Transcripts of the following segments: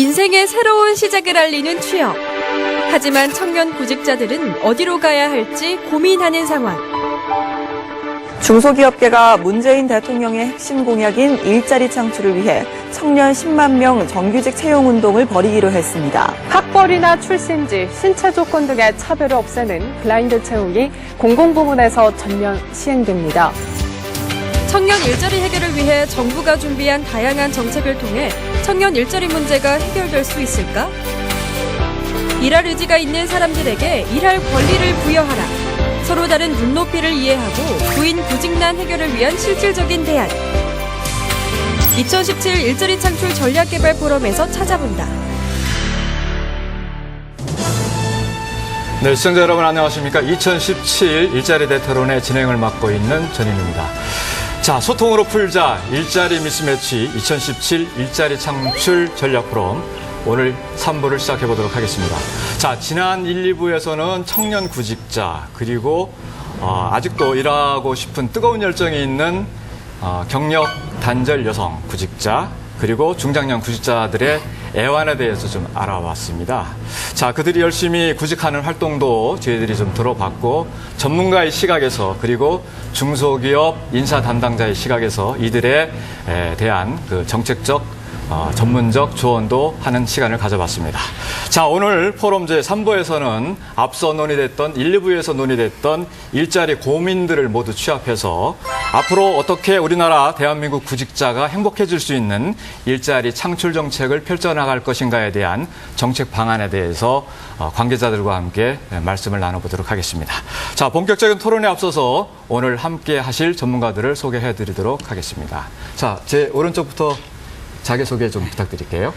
인생의 새로운 시작을 알리는 취업. 하지만 청년 구직자들은 어디로 가야 할지 고민하는 상황. 중소기업계가 문재인 대통령의 핵심 공약인 일자리 창출을 위해 청년 10만 명 정규직 채용 운동을 벌이기로 했습니다. 학벌이나 출신지, 신체 조건 등의 차별을 없애는 블라인드 채용이 공공부문에서 전면 시행됩니다. 청년 일자리 해결을 위해 정부가 준비한 다양한 정책을 통해 청년 일자리 문제가 해결될 수 있을까? 일할 의지가 있는 사람들에게 일할 권리를 부여하라. 서로 다른 눈높이를 이해하고 구인 구직난 해결을 위한 실질적인 대안. 2017 일자리 창출 전략개발 포럼에서 찾아본다. 네, 시청자 여러분 안녕하십니까? 2017 일자리 대토론의 진행을 맡고 있는 전인우입니다. 자, 소통으로 풀자 일자리 미스매치 2017 일자리 창출 전략 포럼. 오늘 3부를 시작해 보도록 하겠습니다. 자, 지난 1, 2부에서는 청년 구직자 그리고 아직도 일하고 싶은 뜨거운 열정이 있는 경력 단절 여성 구직자 그리고 중장년 구직자들의 애환에 대해서 좀 알아봤습니다. 자, 그들이 열심히 구직하는 활동도 저희들이 좀 들어봤고 전문가의 시각에서 그리고 중소기업 인사 담당자의 시각에서 이들에 대한 그 정책적 전문적 조언도 하는 시간을 가져봤습니다. 자, 오늘 포럼 제3부에서는 앞서 논의됐던 1, 2부에서 논의됐던 일자리 고민들을 모두 취합해서 앞으로 어떻게 우리나라 대한민국 구직자가 행복해질 수 있는 일자리 창출 정책을 펼쳐나갈 것인가에 대한 정책 방안에 대해서 관계자들과 함께 말씀을 나눠보도록 하겠습니다. 자, 본격적인 토론에 앞서서 오늘 함께 하실 전문가들을 소개해드리도록 하겠습니다. 자, 제 오른쪽부터 자기소개 좀 부탁드릴게요.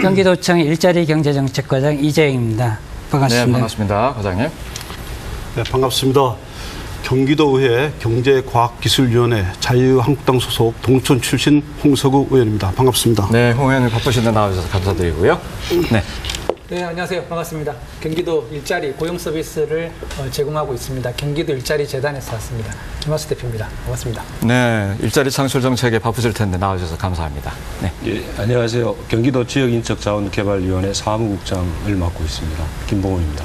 경기도청 일자리경제정책과장 이재영입니다. 반갑습니다. 네, 반갑습니다. 과장님. 네, 반갑습니다. 경기도의회 경제과학기술위원회 자유한국당 소속 동촌 출신 홍석우 의원입니다. 반갑습니다. 네, 홍 의원님 바쁘신데 나와주셔서 감사드리고요. 네. 네, 안녕하세요. 반갑습니다. 경기도 일자리 고용 서비스를 제공하고 있습니다. 경기도 일자리 재단에서 왔습니다. 김하수 대표입니다. 반갑습니다. 네, 일자리 창출 정책에 바쁘실 텐데 나와주셔서 감사합니다. 네. 예, 안녕하세요. 경기도 지역인적자원개발위원회 사무국장을 맡고 있습니다. 김봉훈입니다.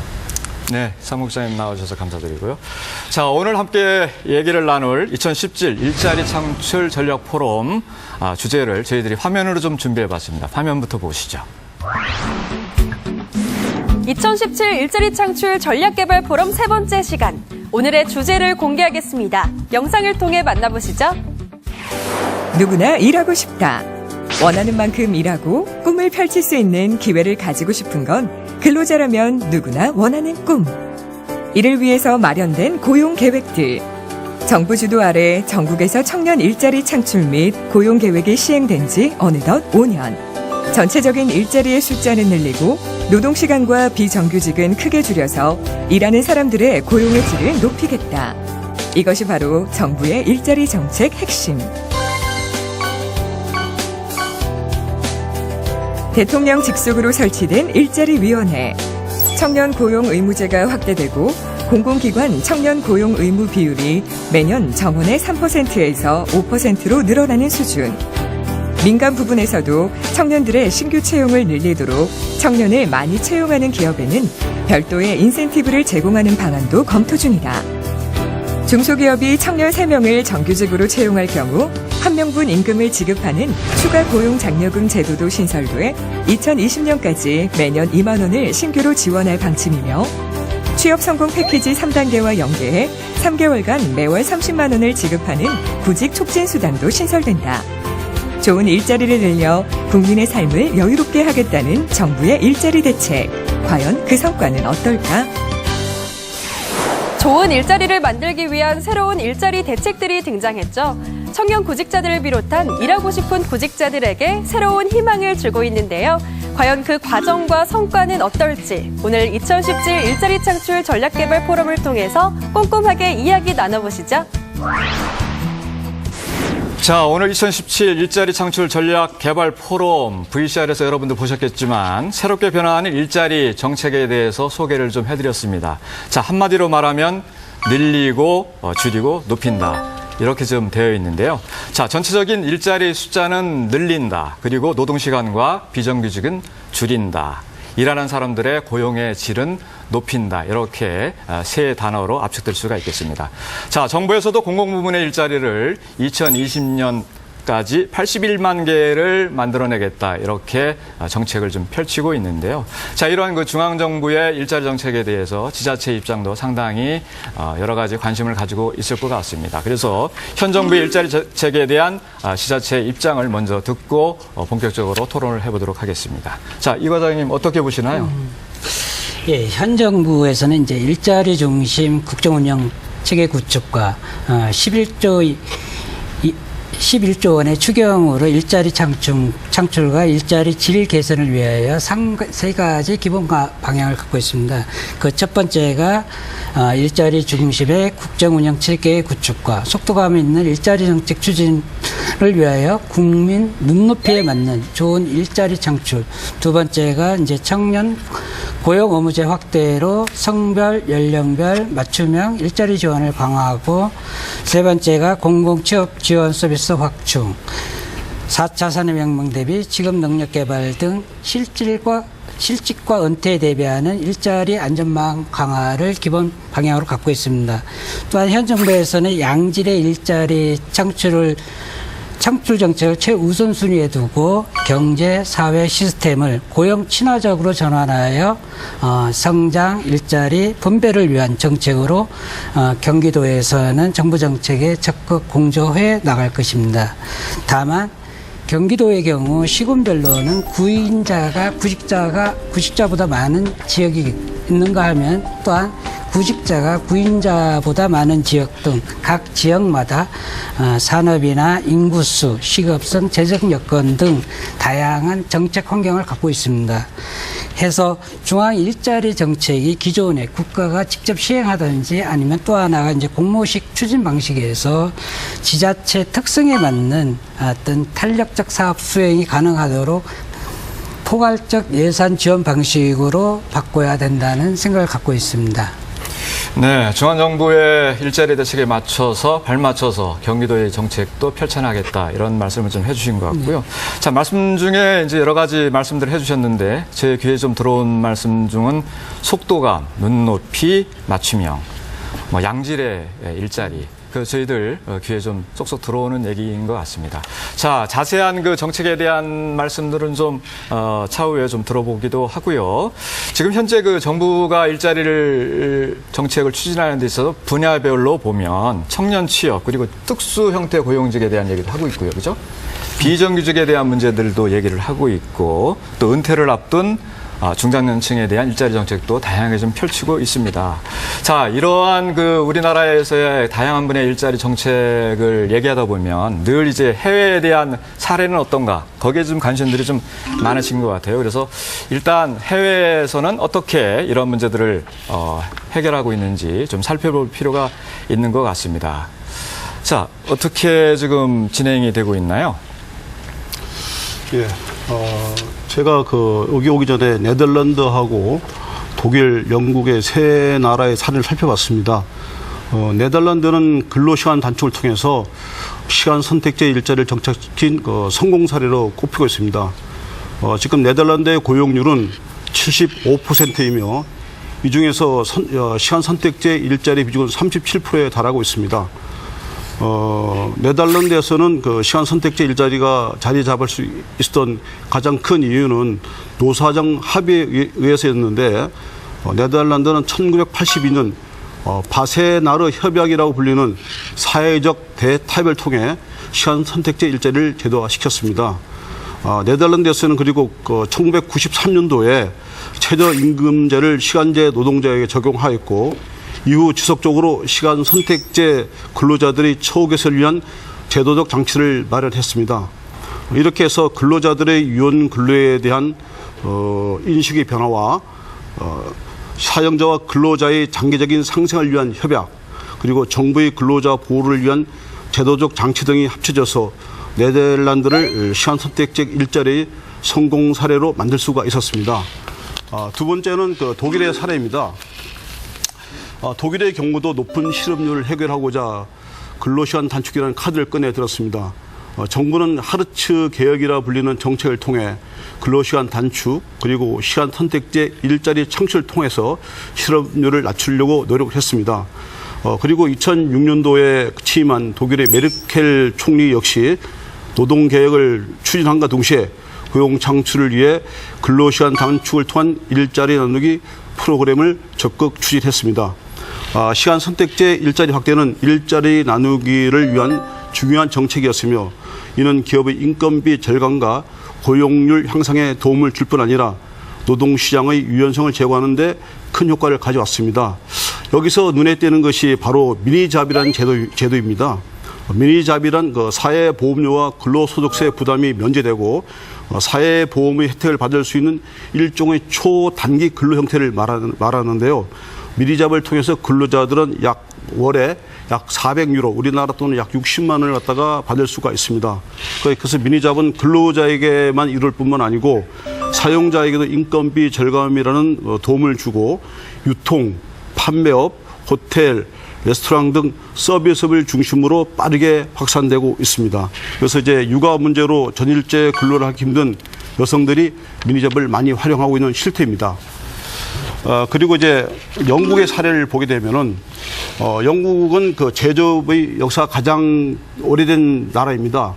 네, 사무국장님 나와주셔서 감사드리고요. 자, 오늘 함께 얘기를 나눌 2017 일자리 창출 전략 포럼 주제를 저희들이 화면으로 좀 준비해봤습니다. 화면부터 보시죠. 2017 일자리 창출 전략개발 포럼 세 번째 시간. 오늘의 주제를 공개하겠습니다. 영상을 통해 만나보시죠. 누구나 일하고 싶다. 원하는 만큼 일하고 꿈을 펼칠 수 있는 기회를 가지고 싶은 건 근로자라면 누구나 원하는 꿈. 이를 위해서 마련된 고용 계획들. 정부 주도 아래 전국에서 청년 일자리 창출 및 고용 계획이 시행된 지 어느덧 5년. 전체적인 일자리의 숫자는 늘리고 노동시간과 비정규직은 크게 줄여서 일하는 사람들의 고용의 질을 높이겠다. 이것이 바로 정부의 일자리 정책 핵심. 대통령 직속으로 설치된 일자리위원회. 청년 고용 의무제가 확대되고 공공기관 청년 고용 의무 비율이 매년 정원의 3%에서 5%로 늘어나는 수준. 민간 부분에서도 청년들의 신규 채용을 늘리도록 청년을 많이 채용하는 기업에는 별도의 인센티브를 제공하는 방안도 검토 중이다. 중소기업이 청년 3명을 정규직으로 채용할 경우 1명분 임금을 지급하는 추가 고용 장려금 제도도 신설돼 2020년까지 매년 2만 원을 신규로 지원할 방침이며 취업 성공 패키지 3단계와 연계해 3개월간 매월 30만 원을 지급하는 구직 촉진 수당도 신설된다. 좋은 일자리를 늘려 국민의 삶을 여유롭게 하겠다는 정부의 일자리 대책. 과연 그 성과는 어떨까? 좋은 일자리를 만들기 위한 새로운 일자리 대책들이 등장했죠. 청년 구직자들을 비롯한 일하고 싶은 구직자들에게 새로운 희망을 주고 있는데요. 과연 그 과정과 성과는 어떨지 오늘 2017 일자리 창출 전략개발 포럼을 통해서 꼼꼼하게 이야기 나눠보시죠. 자, 오늘 2017 일자리 창출 전략 개발 포럼 VCR에서 여러분들 보셨겠지만 새롭게 변화하는 일자리 정책에 대해서 소개를 좀 해드렸습니다. 자, 한마디로 말하면 늘리고 줄이고 높인다. 이렇게 좀 되어 있는데요. 자, 전체적인 일자리 숫자는 늘린다. 그리고 노동시간과 비정규직은 줄인다. 일하는 사람들의 고용의 질은 높인다. 이렇게 세 단어로 압축될 수가 있겠습니다. 자, 정부에서도 공공부문의 일자리를 2020년까지 81만 개를 만들어내겠다. 이렇게 정책을 좀 펼치고 있는데요. 자, 이러한 그 중앙정부의 일자리 정책에 대해서 지자체 입장도 상당히 여러 가지 관심을 가지고 있을 것 같습니다. 그래서 현 정부의 일자리 정책에 대한 지자체 입장을 먼저 듣고 본격적으로 토론을 해보도록 하겠습니다. 자, 이 과장님 어떻게 보시나요? 예, 현 정부에서는 이제 일자리 중심 국정운영 체계 구축과 11조 원의 추경으로 일자리 창출과 일자리 질 개선을 위하여 세 가지 기본 방향을 갖고 있습니다. 그 첫 번째가 일자리 중심의 국정운영 체계 구축과 속도감 있는 일자리 정책 추진을 위하여 국민 눈높이에 맞는 좋은 일자리 창출. 두 번째가 이제 청년 고용 의무제 확대로 성별, 연령별 맞춤형 일자리 지원을 강화하고, 세 번째가 공공취업 지원 서비스 확충, 4차 산업혁명 대비 직업 능력 개발 등 실직과 은퇴에 대비하는 일자리 안전망 강화를 기본 방향으로 갖고 있습니다. 또한 현 정부에서는 양질의 일자리 창출 정책을 최우선순위에 두고 경제, 사회 시스템을 고용 친화적으로 전환하여 성장, 일자리, 분배를 위한 정책으로 경기도에서는 정부 정책에 적극 공조해 나갈 것입니다. 다만 경기도의 경우 시군별로는 구직자보다 많은 지역이 있는가 하면, 또한 구직자가 구인자보다 많은 지역 등 각 지역마다 산업이나 인구수, 식업성, 재정 여건 등 다양한 정책 환경을 갖고 있습니다. 해서 중앙 일자리 정책이 기존에 국가가 직접 시행하든지 아니면 또 하나가 이제 공모식 추진 방식에서 지자체 특성에 맞는 어떤 탄력적 사업 수행이 가능하도록 포괄적 예산 지원 방식으로 바꿔야 된다는 생각을 갖고 있습니다. 네, 중앙정부의 일자리 대책에 맞춰서 발맞춰서 경기도의 정책도 펼쳐나가겠다, 이런 말씀을 좀 해주신 것 같고요. 자, 말씀 중에 이제 여러 가지 말씀들을 해주셨는데 제 귀에 좀 들어온 말씀 중은 속도감, 눈높이, 맞춤형, 양질의 일자리. 저희들 귀에 좀 쏙쏙 들어오는 얘기인 것 같습니다. 자, 자세한 그 정책에 대한 말씀들은 좀 차후에 좀 들어보기도 하고요. 지금 현재 그 정부가 일자리를 정책을 추진하는 데 있어서 분야별로 보면 청년 취업, 그리고 특수 형태 고용직에 대한 얘기도 하고 있고요, 그죠? 비정규직에 대한 문제들도 얘기를 하고 있고, 또 은퇴를 앞둔 중장년층에 대한 일자리 정책도 다양하게 좀 펼치고 있습니다. 자, 이러한 그 우리나라에서의 다양한 분야의 일자리 정책을 얘기하다 보면 늘 이제 해외에 대한 사례는 어떤가, 거기에 좀 관심들이 좀 많으신 것 같아요. 그래서 일단 해외에서는 어떻게 이런 문제들을 해결하고 있는지 좀 살펴볼 필요가 있는 것 같습니다. 자, 어떻게 지금 진행이 되고 있나요? 예, 제가 여기 오기 전에 네덜란드하고 독일, 영국의 세 나라의 사례를 살펴봤습니다. 네덜란드는 근로시간 단축을 통해서 시간 선택제 일자리를 정착시킨 성공 사례로 꼽히고 있습니다. 지금 네덜란드의 고용률은 75%이며 이 중에서 시간 선택제 일자리 비중은 37%에 달하고 있습니다. 네덜란드에서는 그 시간 선택제 일자리가 자리 잡을 수 있었던 가장 큰 이유는 노사정 합의에 의해서였는데, 네덜란드는 1982년 바세나르 협약이라고 불리는 사회적 대타협을 통해 시간 선택제 일자리를 제도화시켰습니다. 네덜란드에서는 그리고 1993년도에 최저임금제를 시간제 노동자에게 적용하였고, 이후 지속적으로 시간 선택제 근로자들의 처우 개선을 위한 제도적 장치를 마련했습니다. 이렇게 해서 근로자들의 유연 근로에 대한 인식의 변화와 사용자와 근로자의 장기적인 상생을 위한 협약, 그리고 정부의 근로자 보호를 위한 제도적 장치 등이 합쳐져서 네덜란드를 시간 선택제 일자리의 성공 사례로 만들 수가 있었습니다. 두 번째는 독일의 사례입니다. 독일의 경우도 높은 실업률을 해결하고자 근로시간 단축이라는 카드를 꺼내 들었습니다. 정부는 하르츠 개혁이라 불리는 정책을 통해 근로시간 단축 그리고 시간 선택제 일자리 창출을 통해서 실업률을 낮추려고 노력을 했습니다. 그리고 2006년도에 취임한 독일의 메르켈 총리 역시 노동개혁을 추진함과 동시에 고용 창출을 위해 근로시간 단축을 통한 일자리 나누기 프로그램을 적극 추진했습니다. 시간 선택제 일자리 확대는 일자리 나누기를 위한 중요한 정책이었으며 이는 기업의 인건비 절감과 고용률 향상에 도움을 줄 뿐 아니라 노동시장의 유연성을 제고하는 데 큰 효과를 가져왔습니다. 여기서 눈에 띄는 것이 바로 미니잡이라는 제도입니다. 미니잡이란 사회보험료와 근로소득세 부담이 면제되고 사회보험의 혜택을 받을 수 있는 일종의 초단기 근로 형태를 말하는데요. 미니잡을 통해서 근로자들은 월에 약 400유로, 우리나라 돈은 약 60만 원을 갖다가 받을 수가 있습니다. 그래서 미니잡은 근로자에게만 이룰 뿐만 아니고 사용자에게도 인건비 절감이라는 도움을 주고 유통, 판매업, 호텔, 레스토랑 등 서비스업을 중심으로 빠르게 확산되고 있습니다. 그래서 이제 육아 문제로 전일제 근로를 하기 힘든 여성들이 미니잡을 많이 활용하고 있는 실태입니다. 그리고 이제 영국의 사례를 보게 되면은 영국은 그 제조업의 역사가 가장 오래된 나라입니다.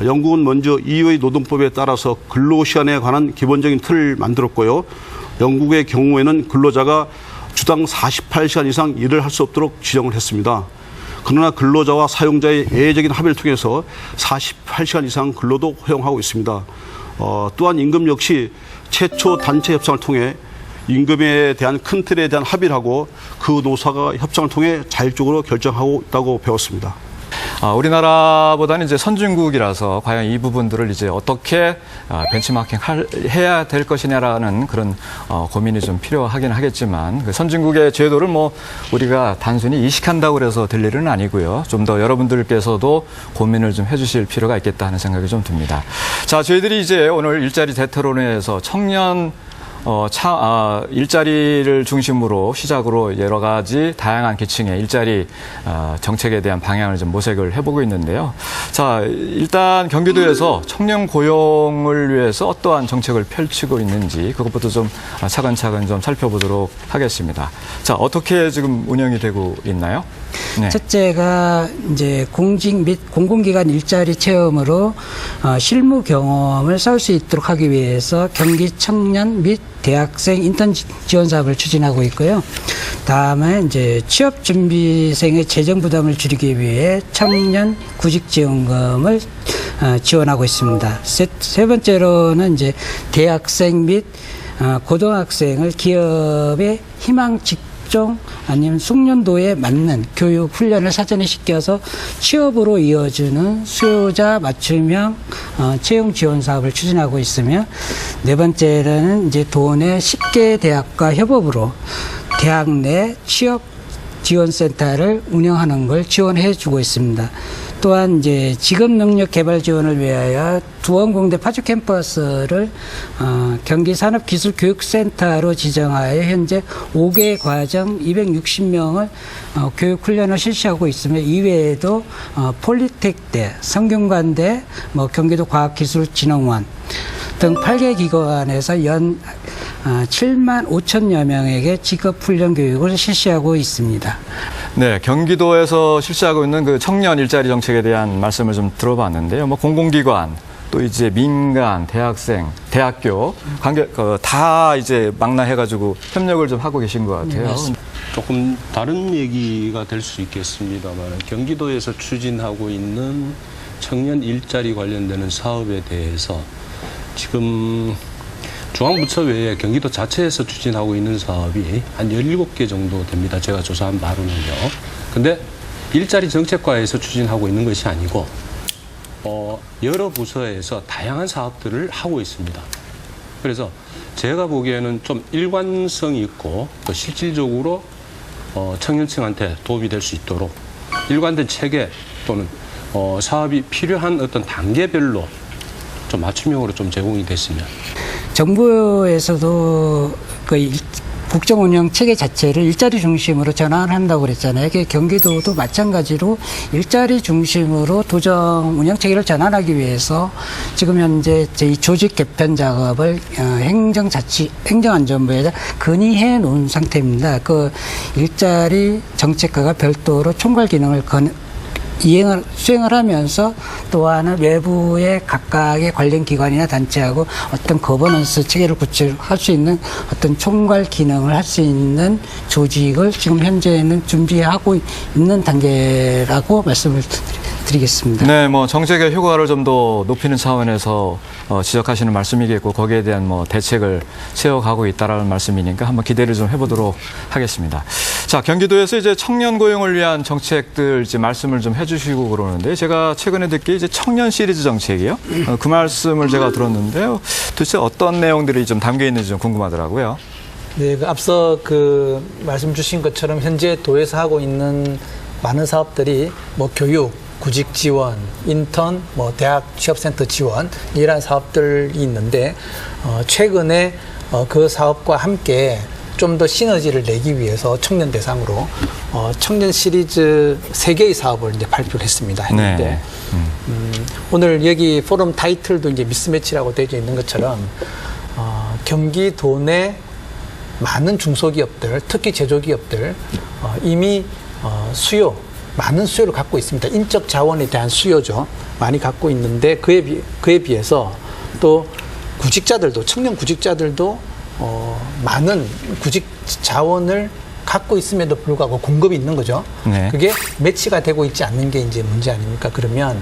영국은 먼저 EU의 노동법에 따라서 근로시간에 관한 기본적인 틀을 만들었고요. 영국의 경우에는 근로자가 주당 48시간 이상 일을 할 수 없도록 지정을 했습니다. 그러나 근로자와 사용자의 예외적인 합의를 통해서 48시간 이상 근로도 허용하고 있습니다. 또한 임금 역시 최초 단체 협상을 통해 임금에 대한 큰 틀에 대한 합의를 하고 그 노사가 협상을 통해 자율적으로 결정하고 있다고 배웠습니다. 우리나라보다는 이제 선진국이라서 과연 이 부분들을 이제 어떻게 벤치마킹 해야 될 것이냐라는 그런 고민이 좀 필요하긴 하겠지만 그 선진국의 제도를 우리가 단순히 이식한다고 해서 될 일은 아니고요. 좀 더 여러분들께서도 고민을 좀 해주실 필요가 있겠다 하는 생각이 좀 듭니다. 자, 저희들이 이제 오늘 일자리 대토론회에서 청년 일자리를 중심으로 시작으로 여러 가지 다양한 계층의 일자리 정책에 대한 방향을 좀 모색을 해보고 있는데요. 자, 일단 경기도에서 청년 고용을 위해서 어떠한 정책을 펼치고 있는지 그것부터 좀 차근차근 좀 살펴보도록 하겠습니다. 자, 어떻게 지금 운영이 되고 있나요? 네. 첫째가 이제 공직 및 공공기관 일자리 체험으로 실무 경험을 쌓을 수 있도록 하기 위해서 경기 청년 및 대학생 인턴 지원 사업을 추진하고 있고요. 다음에 이제 취업 준비생의 재정 부담을 줄이기 위해 청년 구직 지원금을 지원하고 있습니다. 세 번째로는 이제 대학생 및 고등학생을 기업의 희망 직종 아니면 숙련도에 맞는 교육 훈련을 사전에 시켜서 취업으로 이어주는 수요자 맞춤형 채용 지원 사업을 추진하고 있으며 네 번째는 이제 도내 10개 대학과 협업으로 대학 내 취업 지원센터를 운영하는 걸 지원해 주고 있습니다. 또한 이제 직업 능력 개발 지원을 위하여 두원공대 파주 캠퍼스를 경기산업기술교육센터로 지정하여 현재 5개 과정 260명을 교육 훈련을 실시하고 있으며 이외에도 폴리텍대, 성균관대, 경기도 과학기술진흥원 등 8개 기관에서 연 7만 5천여 명에게 직업훈련 교육을 실시하고 있습니다. 네, 경기도에서 실시하고 있는 그 청년 일자리 정책에 대한 말씀을 좀 들어봤는데요. 공공기관, 또 이제 민간, 대학생, 대학교, 다 이제 망라해가지고 협력을 좀 하고 계신 것 같아요. 네, 조금 다른 얘기가 될 수 있겠습니다만 경기도에서 추진하고 있는 청년 일자리 관련되는 사업에 대해서 지금 중앙부처 외에 경기도 자체에서 추진하고 있는 사업이 한 17개 정도 됩니다. 제가 조사한 바로는요. 근데 일자리 정책과에서 추진하고 있는 것이 아니고 여러 부서에서 다양한 사업들을 하고 있습니다. 그래서 제가 보기에는 좀 일관성이 있고 또 실질적으로 청년층한테 도움이 될 수 있도록 일관된 체계 또는 사업이 필요한 어떤 단계별로 좀 맞춤형으로 좀 제공이 됐으면. 정부에서도 국정 운영 체계 자체를 일자리 중심으로 전환한다고 그랬잖아요. 이게 경기도도 마찬가지로 일자리 중심으로 도정 운영 체계를 전환하기 위해서 지금 현재 이 조직 개편 작업을 행정안전부에 건의해 놓은 상태입니다. 그 일자리 정책과가 별도로 총괄 기능을 수행을 하면서 또 하나 외부의 각각의 관련 기관이나 단체하고 어떤 거버넌스 체계를 구축할 수 있는 어떤 총괄 기능을 할 수 있는 조직을 지금 현재는 준비하고 있는 단계라고 말씀을 드리겠습니다. 네, 뭐 정책의 효과를 좀 더 높이는 차원에서 지적하시는 말씀이겠고 거기에 대한 뭐 대책을 세워가고 있다라는 말씀이니까 한번 기대를 좀 해보도록 하겠습니다. 자, 경기도에서 이제 청년 고용을 위한 정책들 이제 말씀을 좀 해주시고 그러는데 제가 최근에 듣기 이제 청년 시리즈 정책이요. 그 말씀을 제가 들었는데요. 도대체 어떤 내용들이 좀 담겨 있는지 좀 궁금하더라고요. 네, 앞서 말씀 주신 것처럼 현재 도에서 하고 있는 많은 사업들이 뭐 교육, 구직 지원, 인턴, 뭐 대학 취업센터 지원 이러한 사업들이 있는데 최근에 그 사업과 함께 좀 더 시너지를 내기 위해서 청년 대상으로 청년 시리즈 3개의 사업을 이제 발표를 했습니다. 했는데 오늘 여기 포럼 타이틀도 이제 미스매치라고 되어 있는 것처럼 경기도 내 많은 중소기업들, 특히 제조기업들 이미 많은 수요를 갖고 있습니다. 인적 자원에 대한 수요죠. 많이 갖고 있는데 그에 비해서 또 구직자들도, 청년 구직자들도 많은 구직 자원을 갖고 있음에도 불구하고 공급이 있는 거죠. 네. 그게 매치가 되고 있지 않는 게 이제 문제 아닙니까? 그러면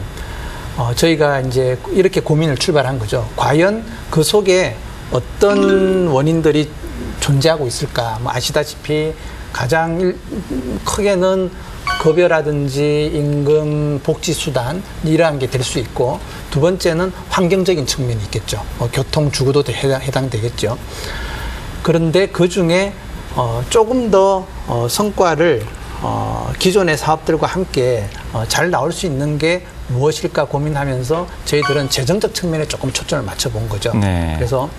저희가 이제 이렇게 고민을 출발한 거죠. 과연 그 속에 어떤 원인들이 존재하고 있을까? 뭐 아시다시피 가장 크게는 급여라든지 임금, 복지수단 이러한 게 될 수 있고 두 번째는 환경적인 측면이 있겠죠. 교통, 주거도 해당되겠죠. 그런데 그중에 조금 더 성과를 기존의 사업들과 함께 잘 나올 수 있는 게 무엇일까 고민하면서 저희들은 재정적 측면에 조금 초점을 맞춰본 거죠. 네. 그래서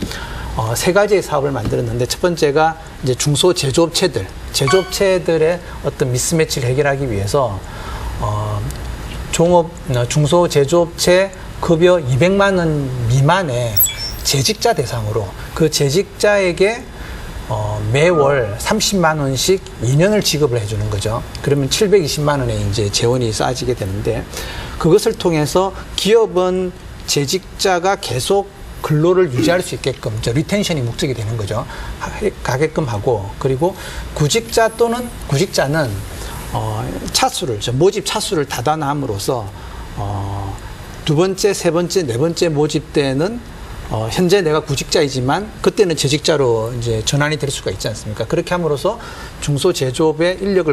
3가지의 사업을 만들었는데 첫 번째가 이제 중소 제조업체들의 어떤 미스매치를 해결하기 위해서 중소 제조업체 급여 200만 원 미만의 재직자 대상으로 그 재직자에게 매월 30만 원씩 2년을 지급을 해주는 거죠. 그러면 720만 원의 이제 재원이 쌓아지게 되는데 그것을 통해서 기업은 재직자가 계속 근로를 유지할 수 있게끔 리텐션이 목적이 되는 거죠. 가게끔 하고 그리고 구직자 또는 구직자는 차수를 모집 차수를 다단함으로써 두 번째, 세 번째, 네 번째 모집 때는 현재 내가 구직자이지만 그때는 재직자로 이제 전환이 될 수가 있지 않습니까? 그렇게 함으로써 중소제조업의 인력이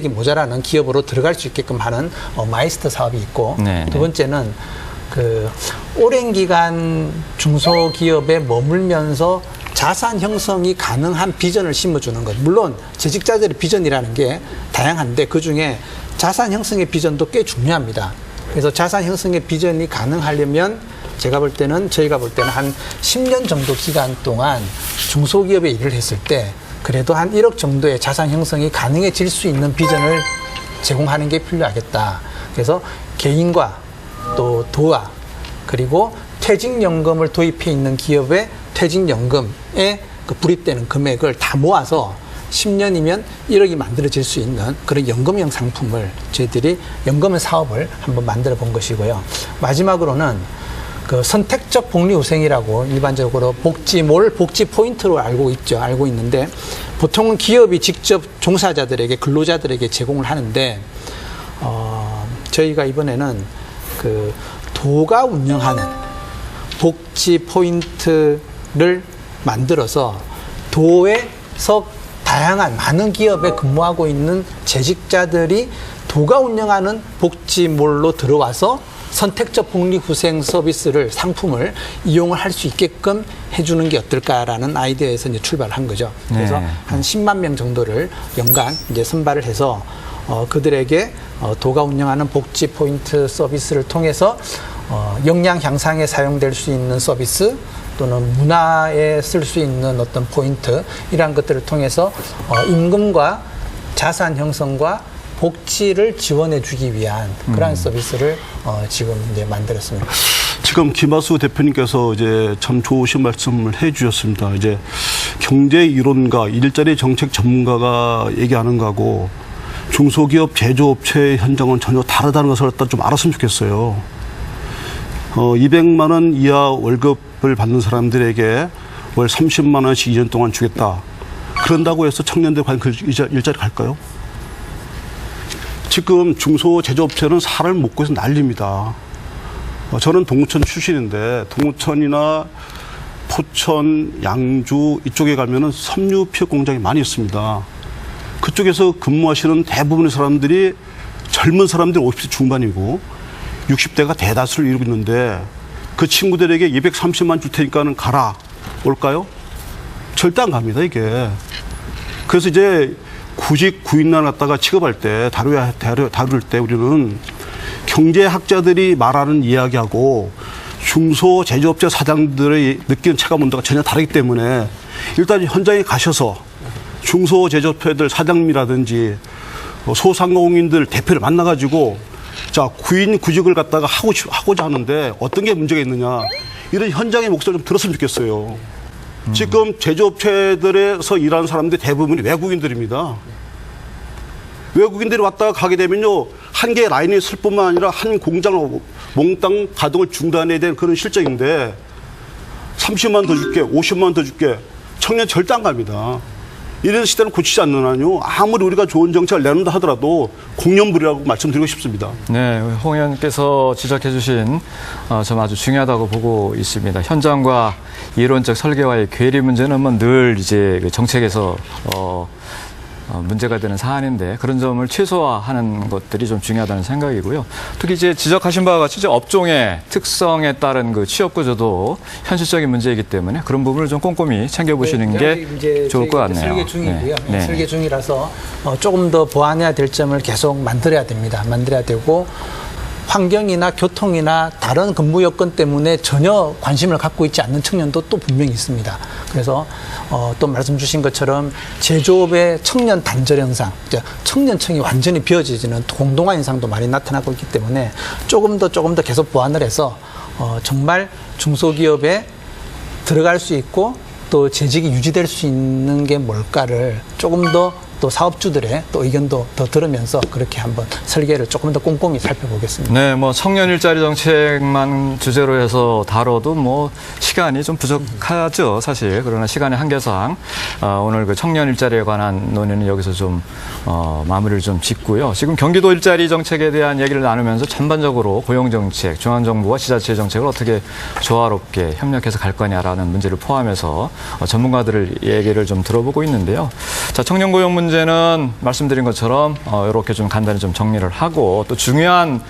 모자라는 기업으로 들어갈 수 있게끔 하는 마이스터 사업이 있고 네네. 두 번째는 오랜 기간 중소기업에 머물면서 자산 형성이 가능한 비전을 심어주는 것. 물론 재직자들의 비전이라는 게 다양한데 그중에 자산 형성의 비전도 꽤 중요합니다. 그래서 자산 형성의 비전이 가능하려면 저희가 볼 때는 한 10년 정도 기간 동안 중소기업에 일을 했을 때 그래도 한 1억 정도의 자산 형성이 가능해질 수 있는 비전을 제공하는 게 필요하겠다. 그래서 개인과 또 도와 그리고 퇴직연금을 도입해 있는 기업의 퇴직연금에 불입되는 금액을 다 모아서 10년이면 1억이 만들어질 수 있는 그런 연금형 상품을 저희들이 연금의 사업을 한번 만들어 본 것이고요. 마지막으로는 선택적 복리후생이라고 일반적으로 복지 포인트로 알고 있는데 보통은 기업이 직접 종사자들에게 근로자들에게 제공을 하는데 저희가 이번에는 도가 운영하는 복지 포인트를 만들어서 도에서 다양한 많은 기업에 근무하고 있는 재직자들이 도가 운영하는 복지몰로 들어와서 선택적 복리후생 서비스를 상품을 이용을 할 수 있게끔 해주는 게 어떨까라는 아이디어에서 이제 출발한 거죠. 그래서 한 10만 명 정도를 연간 이제 선발을 해서 그들에게 도가 운영하는 복지 포인트 서비스를 통해서 역량 향상에 사용될 수 있는 서비스 또는 문화에 쓸 수 있는 어떤 포인트 이러한 것들을 통해서 임금과 자산 형성과 복지를 지원해 주기 위한 그러한 서비스를 지금 이제 만들었습니다. 지금 김하수 대표님께서 이제 참 좋으신 말씀을 해 주셨습니다. 이제 경제 이론가 일자리 정책 전문가가 얘기하는 거하고 중소기업 제조업체의 현장은 전혀 다르다는 것을 일단 좀 알았으면 좋겠어요. 200만 원 이하 월급을 받는 사람들에게 월 30만 원씩 2년 동안 주겠다. 그런다고 해서 청년들 과연 그 일자리 갈까요? 지금 중소제조업체는 살을 먹고 해서 난립니다. 저는 동천 출신인데 동천이나 포천, 양주 이쪽에 가면은 섬유 피혁 공장이 많이 있습니다. 그쪽에서 근무하시는 대부분의 사람들이 젊은 사람들 50대 중반이고 60대가 대다수를 이루고 있는데 그 친구들에게 230만 줄 테니까는 가라. 올까요? 절대 안 갑니다, 이게. 그래서 이제 구직 구인난을 갖다가 취급할 때, 다룰 때 우리는 경제학자들이 말하는 이야기하고 중소제조업체 사장들의 느끼는 체감 온도가 전혀 다르기 때문에 일단 현장에 가셔서 중소제조업체들 사장님이라든지 소상공인들 대표를 만나가지고 자, 구직을 갖다가 하고자 하는데 어떤 게 문제가 있느냐. 이런 현장의 목소리를 좀 들었으면 좋겠어요. 지금 제조업체들에서 일하는 사람들이 대부분이 외국인들입니다. 외국인들이 왔다가 가게 되면요. 한 개의 라인이 있을 뿐만 아니라 한 공장을 몽땅 가동을 중단해야 되는 그런 실정인데 30만 더 줄게, 50만 더 줄게. 청년 절대 안 갑니다. 이런 시대는 고치지 않는 한요. 아무리 우리가 좋은 정책을 내놓는다 하더라도 공연불이라고 말씀드리고 싶습니다. 네, 홍 의원께서 지적해 주신 점 아주 중요하다고 보고 있습니다. 현장과 이론적 설계와의 괴리 문제는 뭐 늘 이제 그 정책에서 문제가 되는 사안인데 그런 점을 최소화하는 것들이 좀 중요하다는 생각이고요. 특히 이제 지적하신 바와 같이 이제 업종의 특성에 따른 그 취업 구조도 현실적인 문제이기 때문에 그런 부분을 좀 꼼꼼히 챙겨보시는 게 좋을 것 같네요. 설계 중이고요. 네. 설계 중이라서 조금 더 보완해야 될 점을 계속 만들어야 됩니다. 만들어야 되고 환경이나 교통이나 다른 근무 여건 때문에 전혀 관심을 갖고 있지 않는 청년도 또 분명히 있습니다. 그래서 또 말씀 주신 것처럼 제조업의 청년 단절 현상, 청년층이 완전히 비어지는 공동화 현상도 많이 나타나고 있기 때문에 조금 더 계속 보완을 해서 정말 중소기업에 들어갈 수 있고 또 재직이 유지될 수 있는 게 뭘까를 조금 더 또 사업주들의 또 의견도 더 들으면서 그렇게 한번 설계를 조금 더 꼼꼼히 살펴보겠습니다. 네, 뭐 청년 일자리 정책만 주제로 해서 다뤄도 뭐 시간이 좀 부족하죠, 사실. 그러나 시간의 한계상 오늘 그 청년 일자리에 관한 논의는 여기서 좀 마무리를 좀 짓고요. 지금 경기도 일자리 정책에 대한 얘기를 나누면서 전반적으로 고용 정책, 중앙정부와 지자체 정책을 어떻게 조화롭게 협력해서 갈 거냐라는 문제를 포함해서 전문가들의 얘기를 좀 들어보고 있는데요. 자, 청년 고용 문제는 말씀드린 것처럼 이렇게 좀 간단히 좀 정리를 하고 또 중요한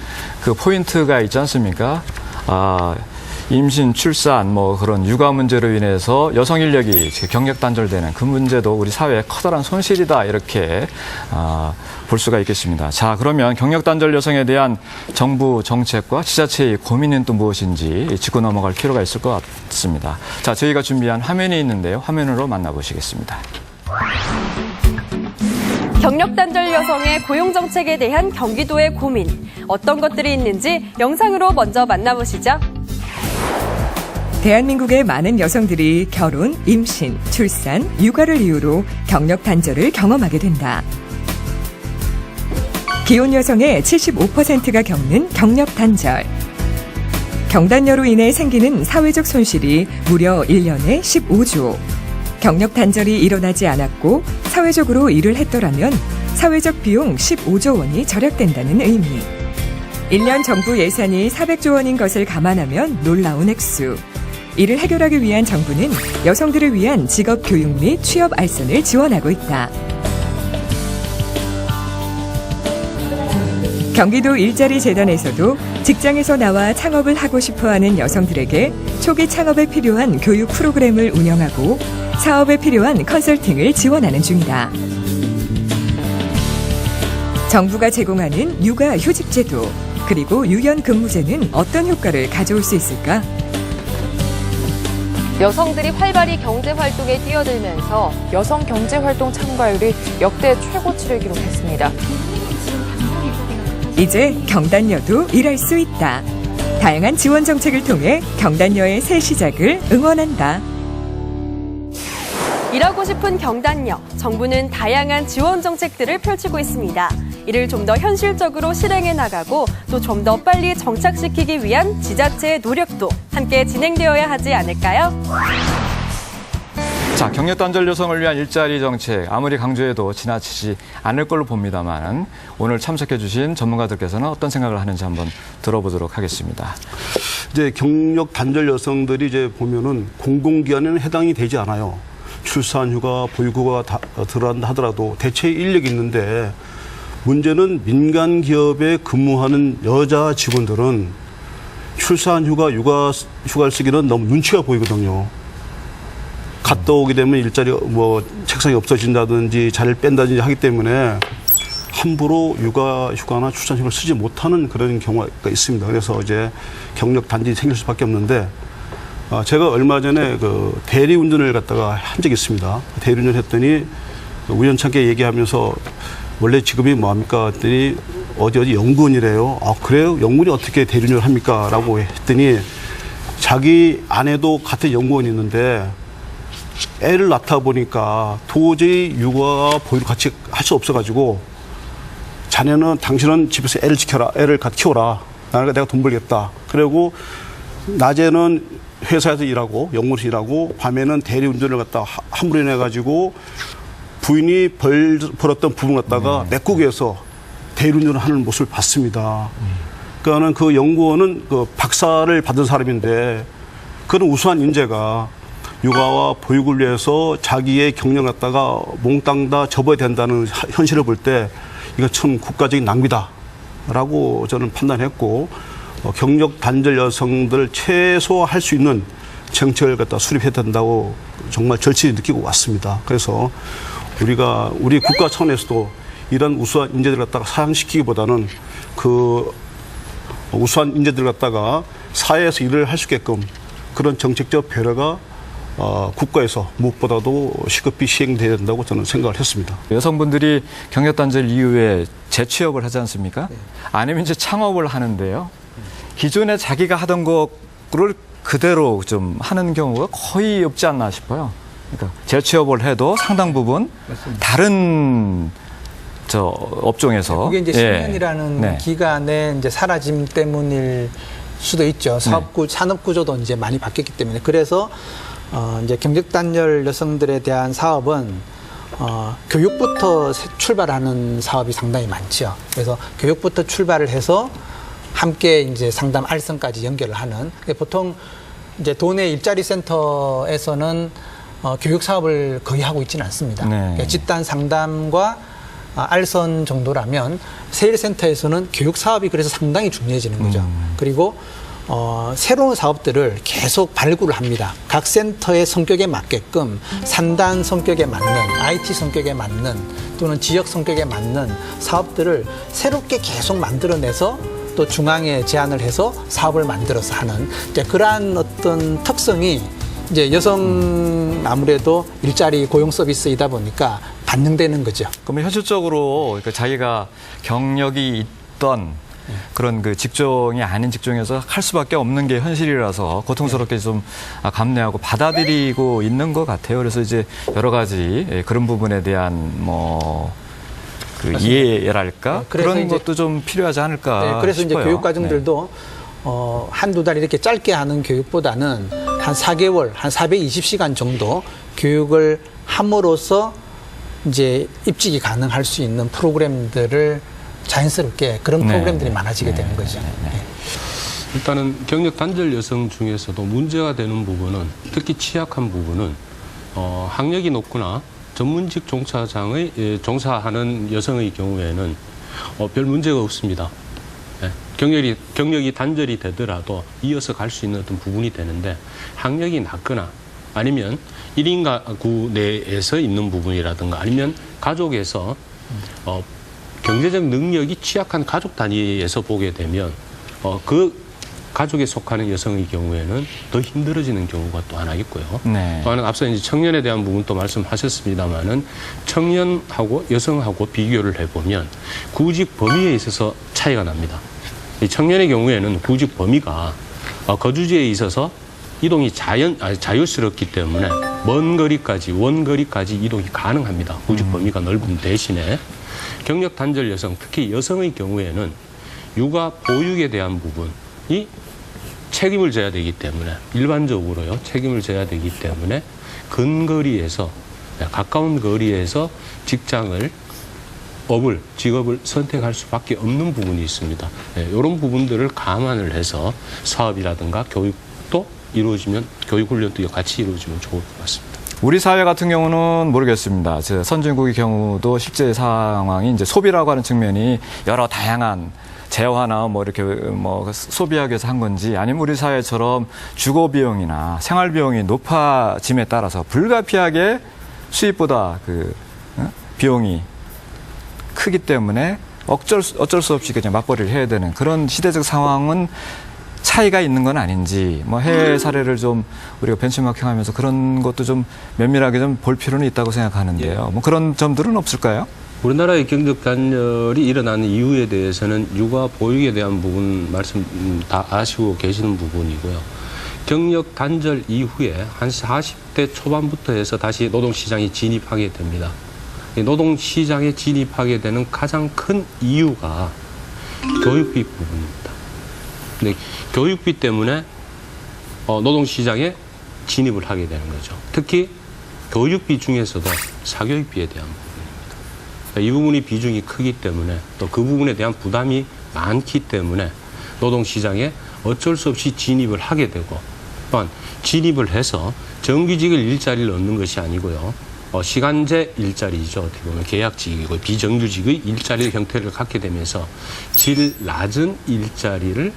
그 포인트가 있지 않습니까? 임신, 출산, 뭐 그런 육아 문제로 인해서 여성 인력이 경력 단절되는 그 문제도 우리 사회의 커다란 손실이다 이렇게 볼 수가 있겠습니다. 자, 그러면 경력 단절 여성에 대한 정부 정책과 지자체의 고민은 또 무엇인지 짚고 넘어갈 필요가 있을 것 같습니다. 자, 저희가 준비한 화면이 있는데요. 화면으로 만나보시겠습니다. 경력 단절 여성의 고용 정책에 대한 경기도의 고민, 어떤 것들이 있는지 영상으로 먼저 만나보시죠. 대한민국의 많은 여성들이 결혼, 임신, 출산, 육아를 이유로 경력 단절을 경험하게 된다. 기혼 여성의 75%가 겪는 경력 단절. 경단녀로 인해 생기는 사회적 손실이 무려 1년에 15조. 경력 단절이 일어나지 않았고 사회적으로 일을 했더라면 사회적 비용 15조 원이 절약된다는 의미. 1년 정부 예산이 400조 원인 것을 감안하면 놀라운 액수. 이를 해결하기 위한 정부는 여성들을 위한 직업 교육 및 취업 알선을 지원하고 있다. 경기도 일자리 재단에서도 직장에서 나와 창업을 하고 싶어하는 여성들에게 초기 창업에 필요한 교육 프로그램을 운영하고 사업에 필요한 컨설팅을 지원하는 중이다. 정부가 제공하는 육아 휴직제도, 그리고 유연 근무제는 어떤 효과를 가져올 수 있을까? 여성들이 활발히 경제 활동에 뛰어들면서 여성 경제활동 참가율이 역대 최고치를 기록했습니다. 이제 경단녀도 일할 수 있다. 다양한 지원 정책을 통해 경단녀의 새 시작을 응원한다. 일하고 싶은 경단녀, 정부는 다양한 지원 정책들을 펼치고 있습니다. 이를 좀 더 현실적으로 실행해 나가고 또 좀 더 빨리 정착시키기 위한 지자체의 노력도 함께 진행되어야 하지 않을까요? 자, 경력 단절 여성을 위한 일자리 정책 아무리 강조해도 지나치지 않을 걸로 봅니다만 오늘 참석해 주신 전문가들께서는 어떤 생각을 하는지 한번 들어보도록 하겠습니다. 이제 경력 단절 여성들이 이제 보면은 공공기관에는 해당이 되지 않아요. 출산휴가, 보육휴가 들어간다 하더라도 대체 인력이 있는데 문제는 민간 기업에 근무하는 여자 직원들은 출산휴가, 휴가를 쓰기는 너무 눈치가 보이거든요. 갔다 오게 되면 일자리 책상이 없어진다든지 자리를 뺀다든지 하기 때문에 함부로 휴가나 출산휴가를 쓰지 못하는 그런 경우가 있습니다. 그래서 이제 경력 단절이 생길 수밖에 없는데 제가 얼마 전에 그 대리운전을 갖다가 한 적이 있습니다. 대리운전 했더니 우연찮게 얘기하면서 원래 직업이 뭐합니까? 했더니 어디 연구원이래요. 아, 그래요? 연구원이 어떻게 대리운전을 합니까? 라고 했더니 자기 아내도 같은 연구원이 있는데 애를 낳다 보니까 도저히 육아와 보육을 같이 할 수 없어가지고 당신은 집에서 애를 지켜라. 애를 같이 키워라. 내가 돈 벌겠다. 그리고 낮에는 회사에서 일하고 연구소에서 일하고 밤에는 대리운전을 갖다가 함부로 인해가지고 부인이 벌었던 부분 갖다가 메꾸기위해서 대리운전을 하는 모습을 봤습니다. 그러니까는 그 연구원은 그 박사를 받은 사람인데 그런 우수한 인재가 육아와 보육을 위해서 자기의 경력 갖다가 몽땅 다 접어야 된다는 현실을 볼 때 이건 참 국가적인 낭비다라고 저는 판단했고 경력 단절 여성들을 최소화할 수 있는 정책을 갖다 수립해야 된다고 정말 절실히 느끼고 왔습니다. 그래서 우리 국가 차원에서도 이런 우수한 인재들 갖다가 사양시키기보다는 그 우수한 인재들 갖다가 사회에서 일을 할 수 있게끔 그런 정책적 배려가 국가에서 무엇보다도 시급히 시행돼야 된다고 저는 생각을 했습니다. 여성분들이 경력 단절 이후에 재취업을 하지 않습니까? 아니면 이제 창업을 하는데요. 기존에 자기가 하던 거를 그대로 좀 하는 경우가 거의 없지 않나 싶어요. 그러니까 재취업을 해도 상당 부분 맞습니다. 다른 업종에서 그게 이제 10년이라는 기간의 이제 사라짐 때문일 수도 있죠. 산업 구조도 이제 많이 바뀌었기 때문에 그래서 이제 경력 단절 여성들에 대한 사업은 교육부터 출발하는 사업이 상당히 많죠. 그래서 교육부터 출발을 해서 함께 이제 상담 알선까지 연결을 하는 보통 이제 도내 일자리 센터에서는 교육 사업을 거의 하고 있지는 않습니다. 그러니까 집단 상담과 알선 정도라면 세일센터에서는 교육 사업이 그래서 상당히 중요해지는 거죠. 그리고 새로운 사업들을 계속 발굴을 합니다. 각 센터의 성격에 맞게끔 산단 성격에 맞는, IT 성격에 맞는 또는 지역 성격에 맞는 사업들을 새롭게 계속 만들어내서 또 중앙에 제안을 해서 사업을 만들어서 하는 이제 그러한 어떤 특성이 이제 여성 아무래도 일자리 고용 서비스이다 보니까 반영되는 거죠. 그러면 현실적으로 그러니까 자기가 경력이 있던 그런 그 직종이 아닌 직종에서 할 수밖에 없는 게 현실이라서 고통스럽게 좀 감내하고 받아들이고 있는 것 같아요. 그래서 이제 여러 가지 그런 부분에 대한 그 이해랄까 그런 것도 좀 필요하지 않을까 그래서 싶어요. 이제 교육 과정들도 한두 달 이렇게 짧게 하는 교육보다는 한 4개월, 한 420시간 정도 교육을 함으로써 이제 입직이 가능할 수 있는 프로그램들을 자연스럽게 그런 프로그램들이 많아지게 되는 거죠. 일단은 경력 단절 여성 중에서도 문제가 되는 부분은 특히 취약한 부분은 학력이 높거나 전문직 종사하는 여성의 경우에는 별 문제가 없습니다. 경력이 단절이 되더라도 이어서 갈 수 있는 어떤 부분이 되는데 학력이 낮거나 아니면 1인 가구 내에서 있는 부분이라든가 아니면 가족에서 경제적 능력이 취약한 가족 단위에서 보게 되면 그 가족에 속하는 여성의 경우에는 더 힘들어지는 경우가 또 하나 있고요. 네. 또 하나는 앞서 이제 청년에 대한 부분도 말씀하셨습니다마는 청년하고 여성하고 비교를 해보면 구직 범위에 있어서 차이가 납니다. 이 청년의 경우에는 구직 범위가 거주지에 있어서 이동이 자유스럽기 때문에 먼 거리까지, 원거리까지 이동이 가능합니다. 구직 범위가 넓은 대신에 경력 단절 여성, 특히 여성의 경우에는 육아 보육에 대한 부분이 책임을 져야 되기 때문에 일반적으로요 책임을 져야 되기 때문에 근거리에서 가까운 거리에서 직업을 선택할 수밖에 없는 부분이 있습니다. 이런 부분들을 감안을 해서 사업이라든가 교육도 이루어지면 교육 훈련도 같이 이루어지면 좋을 것 같습니다. 우리 사회 같은 경우는 모르겠습니다. 선진국의 경우도 실제 상황이 이제 소비라고 하는 측면이 여러 다양한 재화나 뭐 이렇게 뭐 소비하기 위해서 한 건지 아니면 우리 사회처럼 주거 비용이나 생활 비용이 높아짐에 따라서 불가피하게 수입보다 비용이 크기 때문에 어쩔 수 없이 그냥 맞벌이를 해야 되는 그런 시대적 상황은 차이가 있는 건 아닌지 뭐 해외 사례를 좀 우리가 벤치마킹하면서 그런 것도 좀 면밀하게 좀 볼 필요는 있다고 생각하는데요. 뭐 그런 점들은 없을까요? 우리나라의 경력 단절이 일어나는 이유에 대해서는 육아 보육에 대한 부분 말씀 다 아시고 계시는 부분이고요. 경력 단절 이후에 한 40대 초반부터 해서 다시 노동시장에 진입하게 됩니다. 노동시장에 진입하게 되는 가장 큰 이유가 교육비 부분입니다. 근데 교육비 때문에 노동시장에 진입을 하게 되는 거죠. 특히 교육비 중에서도 사교육비에 대한 부분. 이 부분이 비중이 크기 때문에 또 그 부분에 대한 부담이 많기 때문에 노동시장에 어쩔 수 없이 진입을 하게 되고 또한 진입을 해서 정규직을 일자리를 얻는 것이 아니고요. 시간제 일자리죠. 어떻게 보면 계약직이고 비정규직의 일자리 형태를 갖게 되면서 질 낮은 일자리를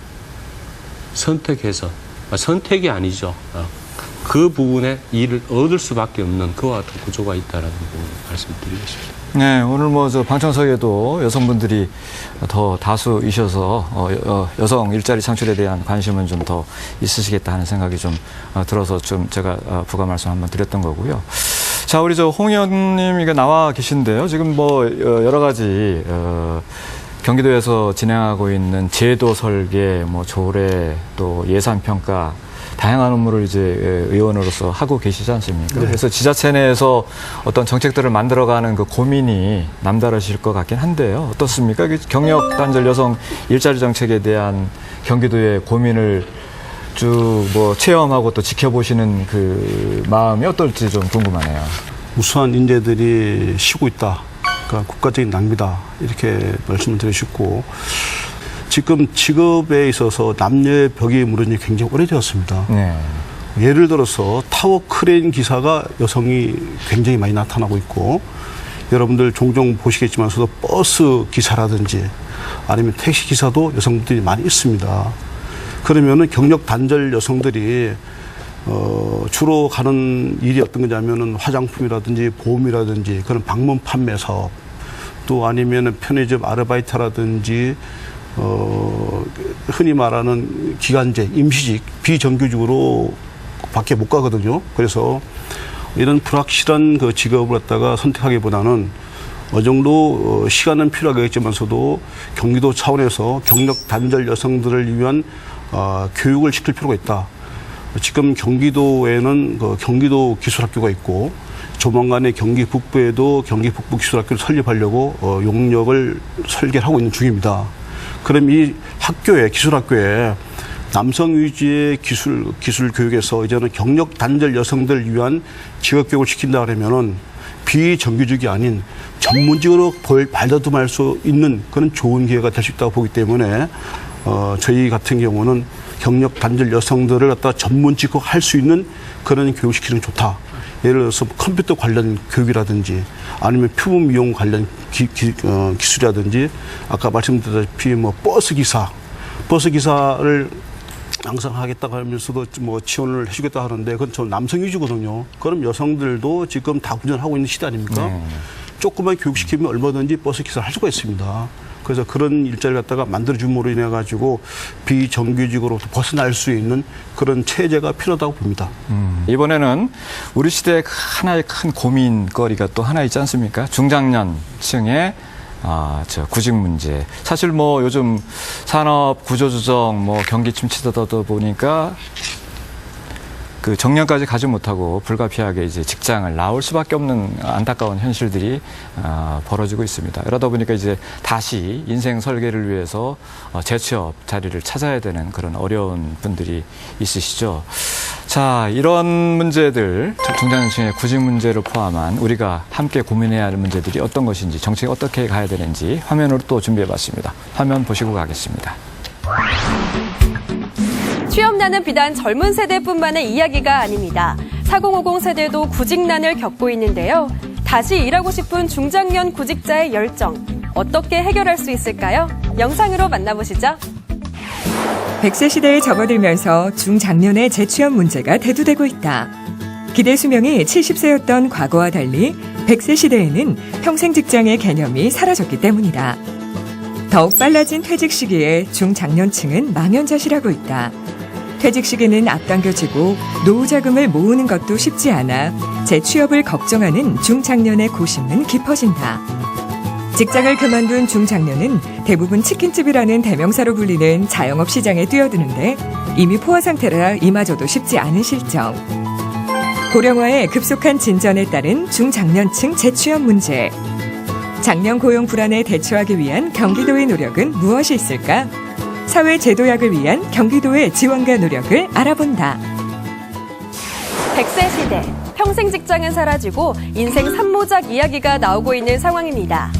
선택해서 선택이 아니죠. 그 부분에 일을 얻을 수밖에 없는 그와 같은 구조가 있다는 부분을 말씀드리겠습니다. 네, 오늘 방청석에도 여성분들이 더 다수이셔서 여성 일자리 창출에 대한 관심은 좀 더 있으시겠다 하는 생각이 좀 들어서 좀 제가 부가 말씀 한번 드렸던 거고요. 자, 우리 홍 의원님 이게 나와 계신데요. 지금 여러 가지 경기도에서 진행하고 있는 제도 설계, 조례, 또 예산 평가 다양한 업무를 이제 의원으로서 하고 계시지 않습니까? 네. 그래서 지자체 내에서 어떤 정책들을 만들어가는 그 고민이 남다르실 것 같긴 한데요. 어떻습니까? 경력 단절 여성 일자리 정책에 대한 경기도의 고민을 쭉 체험하고 또 지켜보시는 그 마음이 어떨지 좀 궁금하네요. 우수한 인재들이 쉬고 있다. 그러니까 국가적인 낭비다. 이렇게 말씀을 드리셨고 지금 직업에 있어서 남녀의 벽이 무너진 지 굉장히 오래되었습니다. 네. 예를 들어서 타워 크레인 기사가 여성이 굉장히 많이 나타나고 있고 여러분들 종종 보시겠지만서도 버스 기사라든지 아니면 택시 기사도 여성분들이 많이 있습니다. 그러면은 경력 단절 여성들이 주로 가는 일이 어떤 거냐면은 화장품이라든지 보험이라든지 그런 방문 판매 사업 또 아니면은 편의점 아르바이트라든지 흔히 말하는 기간제, 임시직, 비정규직으로 밖에 못 가거든요. 그래서 이런 불확실한 그 직업을 갖다가 선택하기보다는 어느 정도 시간은 필요하겠지만서도 경기도 차원에서 경력 단절 여성들을 위한 교육을 시킬 필요가 있다. 지금 경기도에는 그 경기도 기술학교가 있고 조만간에 경기 북부에도 경기 북부 기술학교를 설립하려고 용역을 설계하고 있는 중입니다. 그럼 이 학교에 기술학교에 남성 위주의 기술 교육에서 이제는 경력 단절 여성들을 위한 직업 교육을 시킨다 그러면은 비정규직이 아닌 전문직으로 발돋움할 수 있는 그런 좋은 기회가 될 수 있다고 보기 때문에 저희 같은 경우는 경력 단절 여성들을 갖다 전문직으로 할 수 있는 그런 교육시키는 게 좋다. 예를 들어서 컴퓨터 관련 교육이라든지 아니면 피부 미용 관련 기술이라든지 아까 말씀드렸다시피 버스 기사를 항상 하겠다고 하면서도 지원을 해주겠다 하는데 그건 저 남성 위주거든요. 그럼 여성들도 지금 다 운전하고 있는 시대 아닙니까? 조금만 교육시키면 얼마든지 버스 기사를 할 수가 있습니다. 그래서 그런 일자리를 갖다가 만들어줌으로 인해 가지고 비정규직으로부터 벗어날 수 있는 그런 체제가 필요하다고 봅니다. 이번에는 우리 시대의 하나의 큰 고민거리가 또 하나 있지 않습니까? 중장년층의 구직 문제. 사실 뭐 요즘 산업 구조조정, 뭐 경기 침체다 보니까 그 정년까지 가지 못하고 불가피하게 이제 직장을 나올 수밖에 없는 안타까운 현실들이 벌어지고 있습니다. 이러다 보니까 이제 다시 인생 설계를 위해서 재취업 자리를 찾아야 되는 그런 어려운 분들이 있으시죠. 자, 이런 문제들, 중장년층의 구직 문제를 포함한 우리가 함께 고민해야 할 문제들이 어떤 것인지, 정책이 어떻게 가야 되는지 화면으로 또 준비해봤습니다. 화면 보시고 가겠습니다. 취업난은 비단 젊은 세대뿐만의 이야기가 아닙니다. 4050 세대도 구직난을 겪고 있는데요. 다시 일하고 싶은 중장년 구직자의 열정, 어떻게 해결할 수 있을까요? 영상으로 만나보시죠. 100세 시대에 접어들면서 중장년의 재취업 문제가 대두되고 있다. 기대 수명이 70세였던 과거와 달리 100세 시대에는 평생 직장의 개념이 사라졌기 때문이다. 더욱 빨라진 퇴직 시기에 중장년층은 망연자실하고 있다. 퇴직 시기는 앞당겨지고 노후 자금을 모으는 것도 쉽지 않아 재취업을 걱정하는 중장년의 고심은 깊어진다. 직장을 그만둔 중장년은 대부분 치킨집이라는 대명사로 불리는 자영업 시장에 뛰어드는데 이미 포화 상태라 이마저도 쉽지 않은 실정. 고령화의 급속한 진전에 따른 중장년층 재취업 문제. 장년 고용 불안에 대처하기 위한 경기도의 노력은 무엇이 있을까? 사회 제도약을 위한 경기도의 지원과 노력을 알아본다. 100세 시대, 평생 직장은 사라지고 인생 산모작 이야기가 나오고 있는 상황입니다.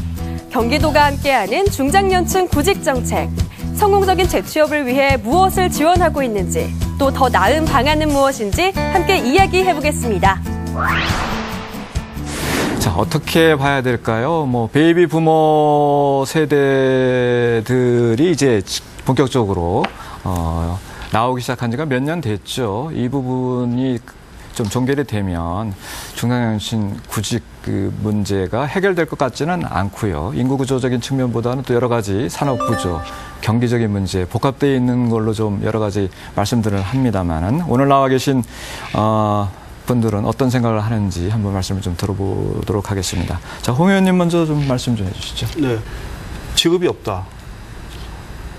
경기도가 함께하는 중장년층 구직 정책, 성공적인 재취업을 위해 무엇을 지원하고 있는지, 또 더 나은 방안은 무엇인지 함께 이야기해보겠습니다. 자, 어떻게 봐야 될까요? 뭐 베이비 부모 세대들이 이제 본격적으로 나오기 시작한 지가 몇 년 됐죠. 이 부분이 좀 종결이 되면 중장년층 구직 그 문제가 해결될 것 같지는 않고요. 인구 구조적인 측면보다는 또 여러 가지 산업 구조, 경기적인 문제 복합되어 있는 걸로 좀 여러 가지 말씀들을 합니다만은 오늘 나와 계신 분들은 어떤 생각을 하는지 한번 말씀을 좀 들어보도록 하겠습니다. 자, 홍 의원님 먼저 좀 말씀 좀 해주시죠. 네, 직업이 없다.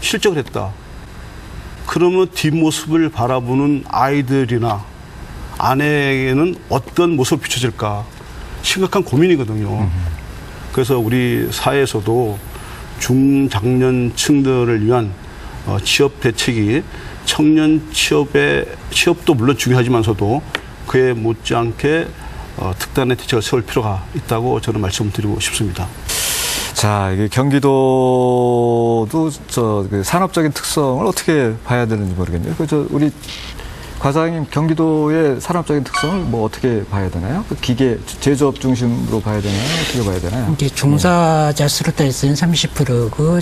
실적을 했다. 그러면 뒷모습을 바라보는 아이들이나 아내에게는 어떤 모습을 비춰질까 심각한 고민이거든요. 그래서 우리 사회에서도 중장년층들을 위한 취업 대책이 청년 취업도 물론 중요하지만서도 그에 못지않게 특단의 대책을 세울 필요가 있다고 저는 말씀드리고 싶습니다. 자, 이게 경기도도 그 산업적인 특성을 어떻게 봐야 되는지 모르겠네요. 우리 과장님, 경기도의 산업적인 특성을 뭐 어떻게 봐야 되나요? 그 기계, 제조업 중심으로 봐야 되나요? 어떻게 봐야 되나요? 이게 종사자 수로 따졌을 때는 30%고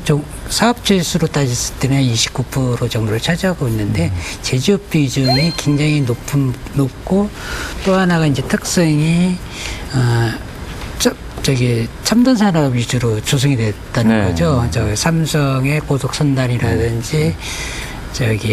사업체 수로 따졌을 때는 29% 정도를 차지하고 있는데 제조업 비중이 굉장히 높고 또 하나가 이제 특성이 첨단 산업 위주로 조성이 됐다는 거죠. 삼성의 고속 선단이라든지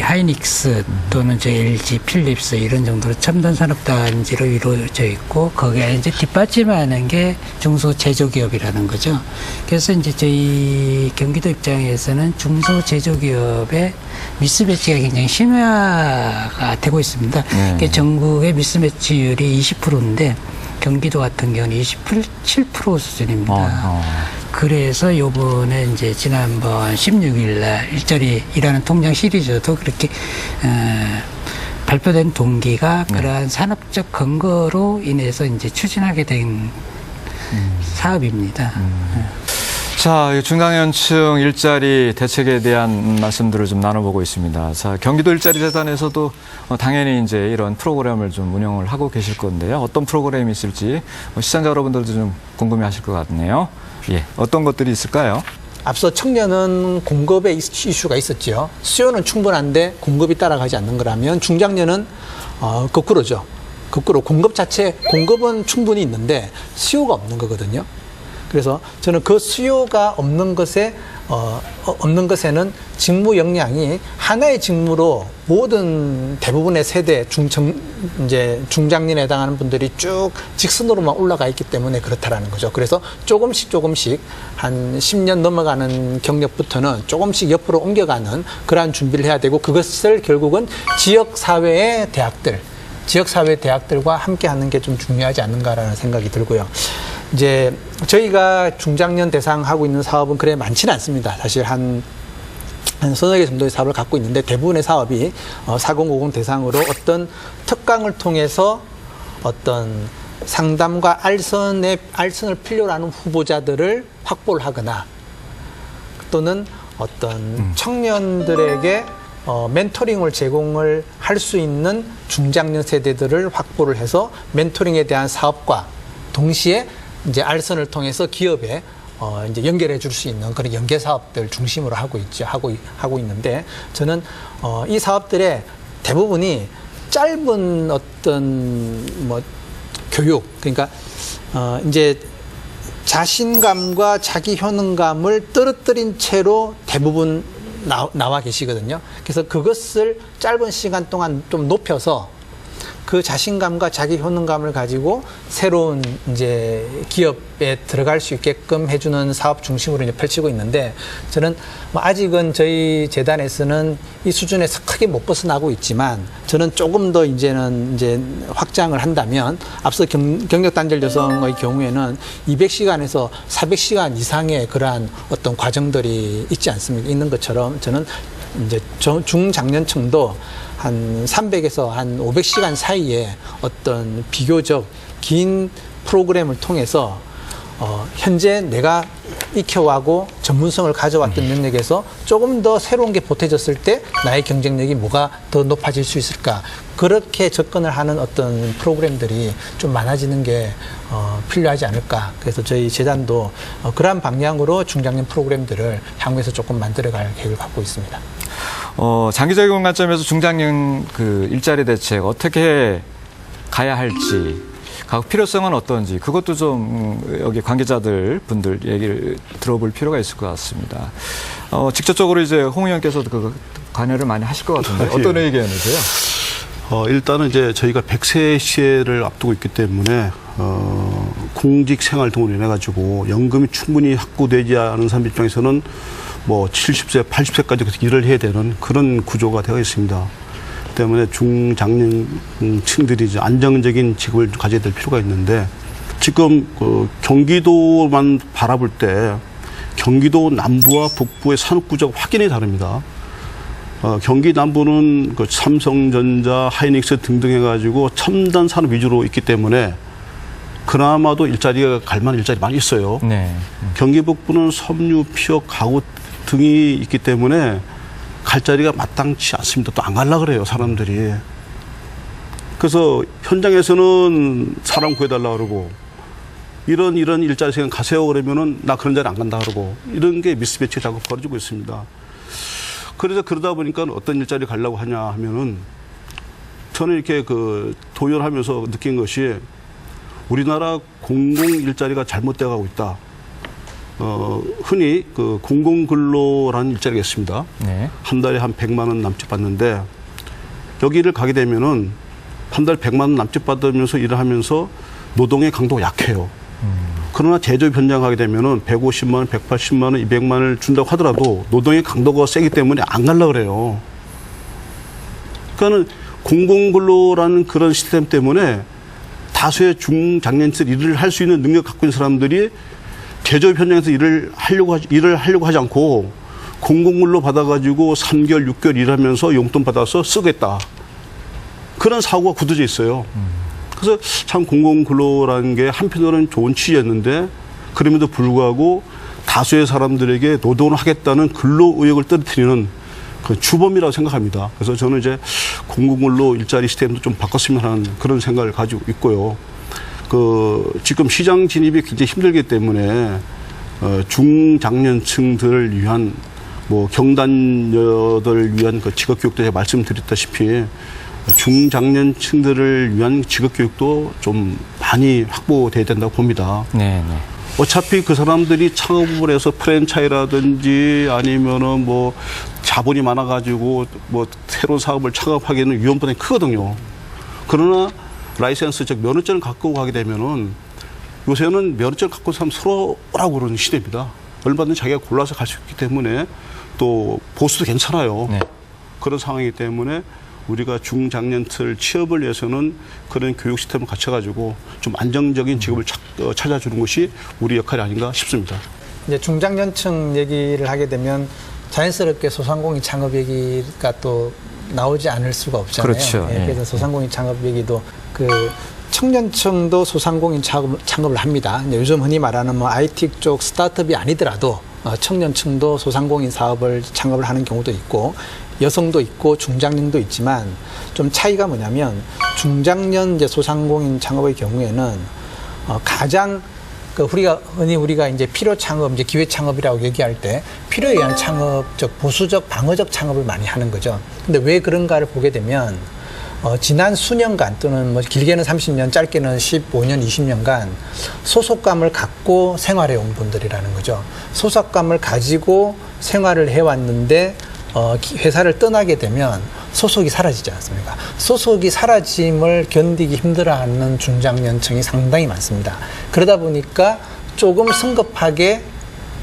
하이닉스 또는 LG, 필립스 이런 정도로 첨단 산업 단지로 이루어져 있고 거기에 이제 뒷받침하는 게 중소제조기업이라는 거죠. 그래서 이제 저희 경기도 입장에서는 중소제조기업의 미스매치가 굉장히 심화가 되고 있습니다. 전국의 미스매치율이 20%인데 경기도 같은 경우는 27% 수준입니다. 그래서 요번에 이제 지난번 16일 날 일자리 일하는 통장 시리즈도 그렇게 발표된 동기가 그러한 산업적 근거로 인해서 이제 추진하게 된 사업입니다. 자, 중장년층 일자리 대책에 대한 말씀들을 좀 나눠보고 있습니다. 자, 경기도 일자리 재단에서도 당연히 이제 이런 프로그램을 좀 운영을 하고 계실 건데요. 어떤 프로그램이 있을지 시청자 여러분들도 좀 궁금해하실 것 같네요. 예, 어떤 것들이 있을까요? 앞서 청년은 공급의 이슈가 있었죠. 수요는 충분한데 공급이 따라가지 않는 거라면 중장년은 거꾸로죠. 거꾸로 공급은 충분히 있는데 수요가 없는 거거든요. 그래서 저는 그 수요가 없는 없는 것에는 직무 역량이 하나의 직무로 모든 대부분의 세대 이제 중장년에 해당하는 분들이 쭉 직선으로만 올라가 있기 때문에 그렇다라는 거죠. 그래서 조금씩 한 10년 넘어가는 경력부터는 조금씩 옆으로 옮겨가는 그러한 준비를 해야 되고, 그것을 결국은 지역사회의 대학들과 함께 하는 게 좀 중요하지 않는가라는 생각이 들고요. 이제 저희가 중장년 대상 하고 있는 사업은 그래 많지는 않습니다. 사실 한 서너 개 정도의 사업을 갖고 있는데, 대부분의 사업이 4050 대상으로 어떤 특강을 통해서 어떤 상담과 알선을 필요로 하는 후보자들을 확보를 하거나, 또는 어떤 청년들에게 멘토링을 제공을 할 수 있는 중장년 세대들을 확보를 해서 멘토링에 대한 사업과 동시에 이제 알선을 통해서 기업에 이제 연결해 줄 수 있는 그런 연계 사업들 중심으로 하고 있는데, 저는 이 사업들의 대부분이 짧은 어떤 교육, 그러니까 이제 자신감과 자기 효능감을 떨어뜨린 채로 대부분 나와 계시거든요. 그래서 그것을 짧은 시간 동안 좀 높여서 그 자신감과 자기 효능감을 가지고 새로운 이제 기업에 들어갈 수 있게끔 해주는 사업 중심으로 이제 펼치고 있는데, 저는 아직은 저희 재단에서는 이 수준에서 크게 못 벗어나고 있지만, 저는 조금 더 이제는 확장을 한다면, 앞서 경력 단절 여성의 경우에는 200시간에서 400시간 이상의 그러한 어떤 과정들이 있지 않습니까? 있는 것처럼, 저는 이제 중장년층도 한 300에서 한 500시간 사이에 어떤 비교적 긴 프로그램을 통해서 현재 내가 익혀와고 전문성을 가져왔던 영역에서 조금 더 새로운 게 보태졌을 때 나의 경쟁력이 뭐가 더 높아질 수 있을까, 그렇게 접근을 하는 어떤 프로그램들이 좀 많아지는 게 필요하지 않을까. 그래서 저희 재단도 그러한 방향으로 중장년 프로그램들을 향후에서 조금 만들어갈 계획을 갖고 있습니다. 장기적인 관점에서 중장년 그 일자리 대책 어떻게 가야 할지, 각 필요성은 어떤지, 그것도 좀 여기 관계자들 분들 얘기를 들어볼 필요가 있을 것 같습니다. 직접적으로 이제 홍 의원께서도 그 관여를 많이 하실 것 같은데 어떤 의견이세요? 일단은 이제 저희가 100세 시해를 앞두고 있기 때문에 공직 생활 등으로 인해 가지고 연금이 충분히 확보되지 않은 사람 입장에서는 70세, 80세까지 일을 해야 되는 그런 구조가 되어 있습니다. 때문에 중장년층들이 이제 안정적인 직업을 가져야 될 필요가 있는데, 지금 경기도만 바라볼 때 경기도 남부와 북부의 산업 구조가 확연히 다릅니다. 경기 남부는 삼성전자, 하이닉스 등등 해가지고 첨단 산업 위주로 있기 때문에 그나마도 일자리가 갈만한 일자리 많이 있어요. 네. 경기 북부는 섬유, 피혁, 가구 등이 있기 때문에 갈 자리가 마땅치 않습니다. 또 안 가려고 그래요, 사람들이. 그래서 현장에서는 사람 구해달라고 그러고, 이런 일자리 생각 가세요 그러면은 나 그런 자리 안 간다 그러고, 이런 게 미스매치가 자꾸 벌어지고 있습니다. 그래서 그러다 보니까 어떤 일자리 가려고 하냐 하면은, 저는 이렇게 도연하면서 느낀 것이 우리나라 공공 일자리가 잘못돼 가고 있다. 흔히 공공근로라는 일자리가 있습니다. 네. 한 달에 한 100만 원 남짓 받는데, 여기를 가게 되면은 한 달 100만 원 남짓 받으면서 일을 하면서 노동의 강도가 약해요. 그러나 제조업 현장 가게 되면은 150만 원, 180만 원, 200만 원을 준다고 하더라도 노동의 강도가 세기 때문에 안 가려고 그래요. 그러니까는 공공근로라는 그런 시스템 때문에 다수의 중장년층 일을 할 수 있는 능력 갖고 있는 사람들이 제조업 현장에서 일을 하려고 하지 않고 공공근로 받아가지고 3개월, 6개월 일하면서 용돈 받아서 쓰겠다. 그런 사고가 굳어져 있어요. 그래서 참 공공근로라는 게 한편으로는 좋은 취지였는데, 그럼에도 불구하고 다수의 사람들에게 노동을 하겠다는 근로 의욕을 떨어뜨리는 그 주범이라고 생각합니다. 그래서 저는 이제 공공근로 일자리 시스템도 좀 바꿨으면 하는 그런 생각을 가지고 있고요. 지금 시장 진입이 굉장히 힘들기 때문에 중장년층들을 위한 경단녀들을 위한 직업교육도 제가 말씀드렸다시피 중장년층들을 위한 직업교육도 좀 많이 확보돼야 된다고 봅니다. 네, 네. 어차피 그 사람들이 창업을 해서 프랜차이라든지 아니면은 뭐 자본이 많아가지고 뭐 새로운 사업을 창업하기에는 위험도가 크거든요. 그러나 라이센스 즉 면허증을 갖고 가게 되면은 요새는 면허증을 갖고 사람 서로라고 그러는 시대입니다. 얼마든지 자기가 골라서 갈 수 있기 때문에 또 보수도 괜찮아요. 네. 그런 상황이기 때문에 우리가 중장년층 취업을 위해서는 그런 교육 시스템을 갖춰가지고 좀 안정적인 직업을 찾아주는 것이 우리 역할이 아닌가 싶습니다. 이제 중장년층 얘기를 하게 되면 자연스럽게 소상공인 창업 얘기가 또 나오지 않을 수가 없잖아요. 그렇죠. 예, 그래서 소상공인 창업 얘기도 그 청년층도 소상공인 창업을 합니다. 요즘 흔히 말하는 뭐 IT 쪽 스타트업이 아니더라도 청년층도 소상공인 사업을 창업을 하는 경우도 있고 여성도 있고 중장년도 있지만 좀 차이가 뭐냐면 중장년 이제 소상공인 창업의 경우에는 가장 그 우리가 이제 필요 창업, 이제 기회 창업이라고 얘기할 때 필요에 의한 창업적 보수적 방어적 창업을 많이 하는 거죠. 근데 왜 그런가를 보게 되면 지난 수년간 또는 뭐 길게는 30년, 짧게는 15년, 20년간 소속감을 갖고 생활해 온 분들이라는 거죠. 소속감을 가지고 생활을 해왔는데 회사를 떠나게 되면 소속이 사라지지 않습니까? 소속이 사라짐을 견디기 힘들어하는 중장년층이 상당히 많습니다. 그러다 보니까 조금 성급하게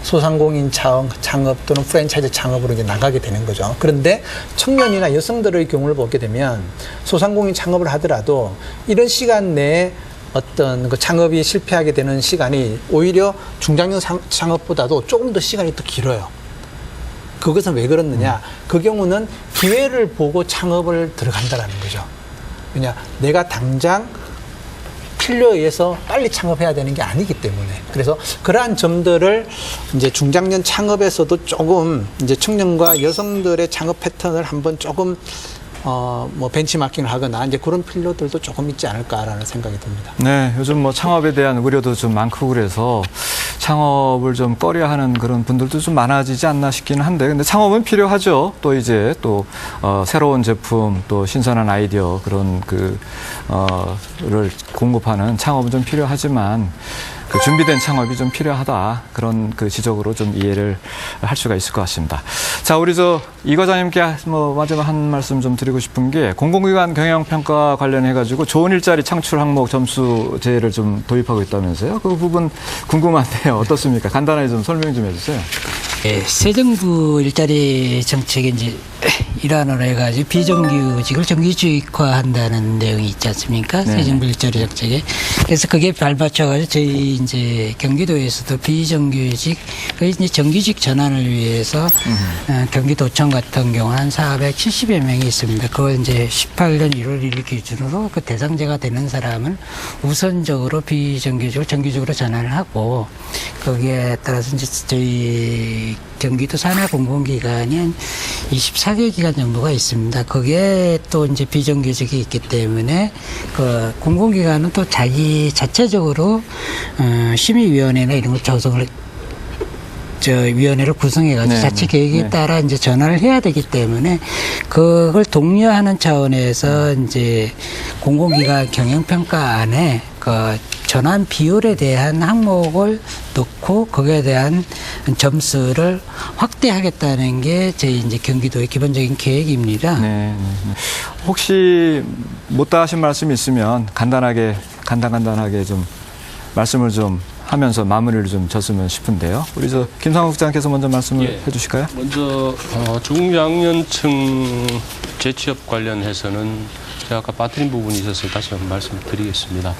소상공인 창업 또는 프랜차이즈 창업으로 이제 나가게 되는 거죠. 그런데 청년이나 여성들의 경우를 보게 되면 소상공인 창업을 하더라도 이런 시간 내에 어떤 그 창업이 실패하게 되는 시간이 오히려 중장년 창업보다도 조금 더 시간이 더 길어요. 그것은 왜 그렇느냐? 그 경우는 기회를 보고 창업을 들어간다라는 거죠. 왜냐? 내가 당장 필요에 의해서 빨리 창업해야 되는 게 아니기 때문에. 그래서 그러한 점들을 이제 중장년 창업에서도 조금 이제 청년과 여성들의 창업 패턴을 한번 조금 뭐 벤치마킹을 하거나 이제 그런 필요들도 조금 있지 않을까라는 생각이 듭니다. 네, 요즘 뭐 창업에 대한 우려도 좀 많고 그래서 창업을 좀 꺼려하는 그런 분들도 좀 많아지지 않나 싶기는 한데, 근데 창업은 필요하죠. 또 이제 또 새로운 제품, 또 신선한 아이디어 그런 를 공급하는 창업은 좀 필요하지만. 그 준비된 창업이 좀 필요하다. 그런 그 지적으로 좀 이해를 할 수가 있을 것 같습니다. 자, 우리 이 과장님께 뭐 마지막 한 말씀 좀 드리고 싶은 게 공공기관 경영평가 관련해가지고 좋은 일자리 창출 항목 점수제를 좀 도입하고 있다면서요? 그 부분 궁금한데요. 어떻습니까? 간단하게 좀 설명 좀 해주세요. 네, 새 정부 일자리 정책의 이제 일환으로 해가지고 비정규직을 정규직화한다는 내용이 있지 않습니까? 네. 새 정부 일자리 정책에. 그래서 그게 발맞춰가지고 저희 이제 경기도에서도 비정규직, 이제 정규직 전환을 위해서 경기도청 같은 경우 한 470여 명이 있습니다. 그걸 이제 18년 1월 1일 기준으로 그 대상자가 되는 사람은 우선적으로 비정규직을 정규직으로 전환을 하고 거기에 따라서 이제 저희 경기도 산하 공공기관이 한 24개 기관 정도가 있습니다. 거기에 또 이제 비정규직이 있기 때문에 그 공공기관은 또 자기 자체적으로 심의위원회나 이런 걸 조성을 위원회를 구성해가지고 네, 자체 계획에 네. 따라 이제 전환을 해야 되기 때문에 그걸 독려하는 차원에서 이제 공공기관 경영평가 안에 그 전환 비율에 대한 항목을 넣고 거기에 대한 점수를 확대하겠다는 게 저희 이제 경기도의 기본적인 계획입니다. 네. 혹시 못다 하신 말씀이 있으면 간단하게 좀 말씀을 좀 하면서 마무리를 좀 졌으면 싶은데요. 우리 김상욱 국장께서 먼저 말씀을 해주실까요? 먼저 중장년층 재취업 관련해서는 제가 아까 빠뜨린 부분이 있어서 다시 한번 말씀드리겠습니다.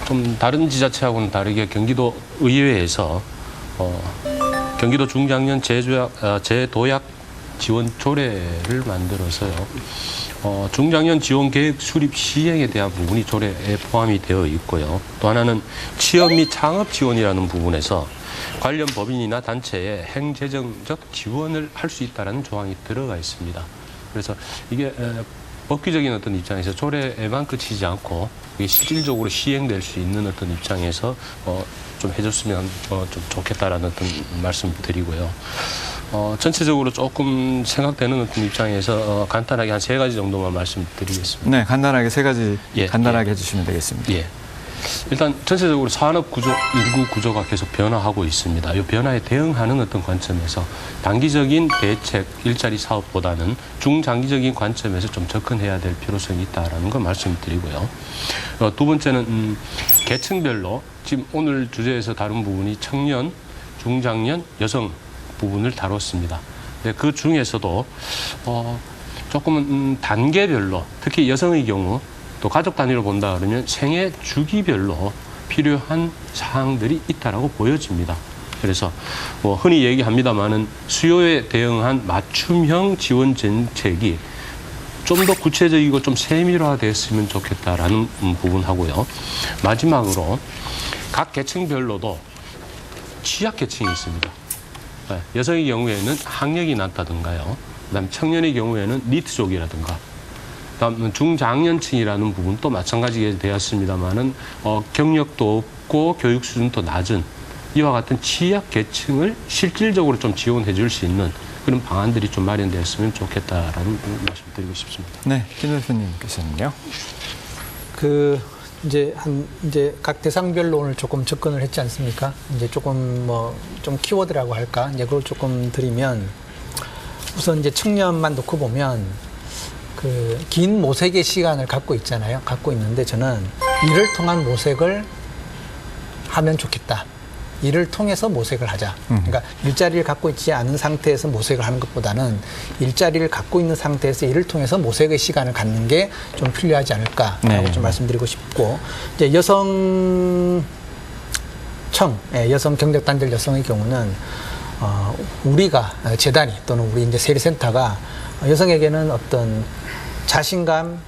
좀 다른 지자체하고는 다르게 경기도 의회에서 경기도 중장년 재도약 지원 조례를 만들어서요. 중장년 지원 계획 수립 시행에 대한 부분이 조례에 포함이 되어 있고요. 또 하나는 취업 및 창업 지원이라는 부분에서 관련 법인이나 단체에 행재정적 지원을 할 수 있다는 조항이 들어가 있습니다. 그래서 이게 법규적인 어떤 입장에서 조례에만 그치지 않고 이게 실질적으로 시행될 수 있는 어떤 입장에서 좀 해줬으면 좀 좋겠다라는 어떤 말씀 드리고요. 전체적으로 조금 생각되는 어떤 입장에서 간단하게 한 3가지 정도만 말씀드리겠습니다. 네, 간단하게 3가지 간단하게 해주시면 되겠습니다. 예. 일단 전체적으로 산업 구조, 인구 구조가 계속 변화하고 있습니다. 이 변화에 대응하는 어떤 관점에서 단기적인 대책, 일자리 사업보다는 중장기적인 관점에서 좀 접근해야 될 필요성이 있다라는 걸 말씀드리고요. 두 번째는 계층별로 지금 오늘 주제에서 다룬 부분이 청년, 중장년, 여성 부분을 다뤘습니다. 그 중에서도 조금은 단계별로, 특히 여성의 경우 또 가족 단위로 본다 그러면 생애 주기별로 필요한 사항들이 있다라고 보여집니다. 그래서 흔히 얘기합니다만은 수요에 대응한 맞춤형 지원 정책이 좀 더 구체적이고 좀 세밀화됐으면 좋겠다라는 부분하고요. 마지막으로 각 계층별로도 취약계층이 있습니다. 여성의 경우에는 학력이 낮다든가요. 그다음 청년의 경우에는 니트족이라든가, 그다음 중장년층이라는 부분도 마찬가지게 되었습니다만은 경력도 없고 교육 수준도 낮은 이와 같은 취약계층을 실질적으로 좀 지원해 줄 수 있는 그런 방안들이 좀 마련되었으면 좋겠다라는 말씀드리고 싶습니다. 네, 김 대표님께서는요. 이제 각 대상별로 오늘 조금 접근을 했지 않습니까? 이제 조금 좀 키워드라고 할까? 이제 그걸 조금 드리면 우선 이제 청년만 놓고 보면 그 긴 모색의 시간을 갖고 있잖아요. 갖고 있는데 저는 이를 통한 모색을 하면 좋겠다. 이를 통해서 모색을 하자. 그러니까 일자리를 갖고 있지 않은 상태에서 모색을 하는 것보다는 일자리를 갖고 있는 상태에서 이를 통해서 모색의 시간을 갖는 게 좀 필요하지 않을까라고 좀 말씀드리고 싶고, 이제 여성 경력단절 여성의 경우는 우리가 재단이 또는 우리 이제 세리센터가 여성에게는 어떤 자신감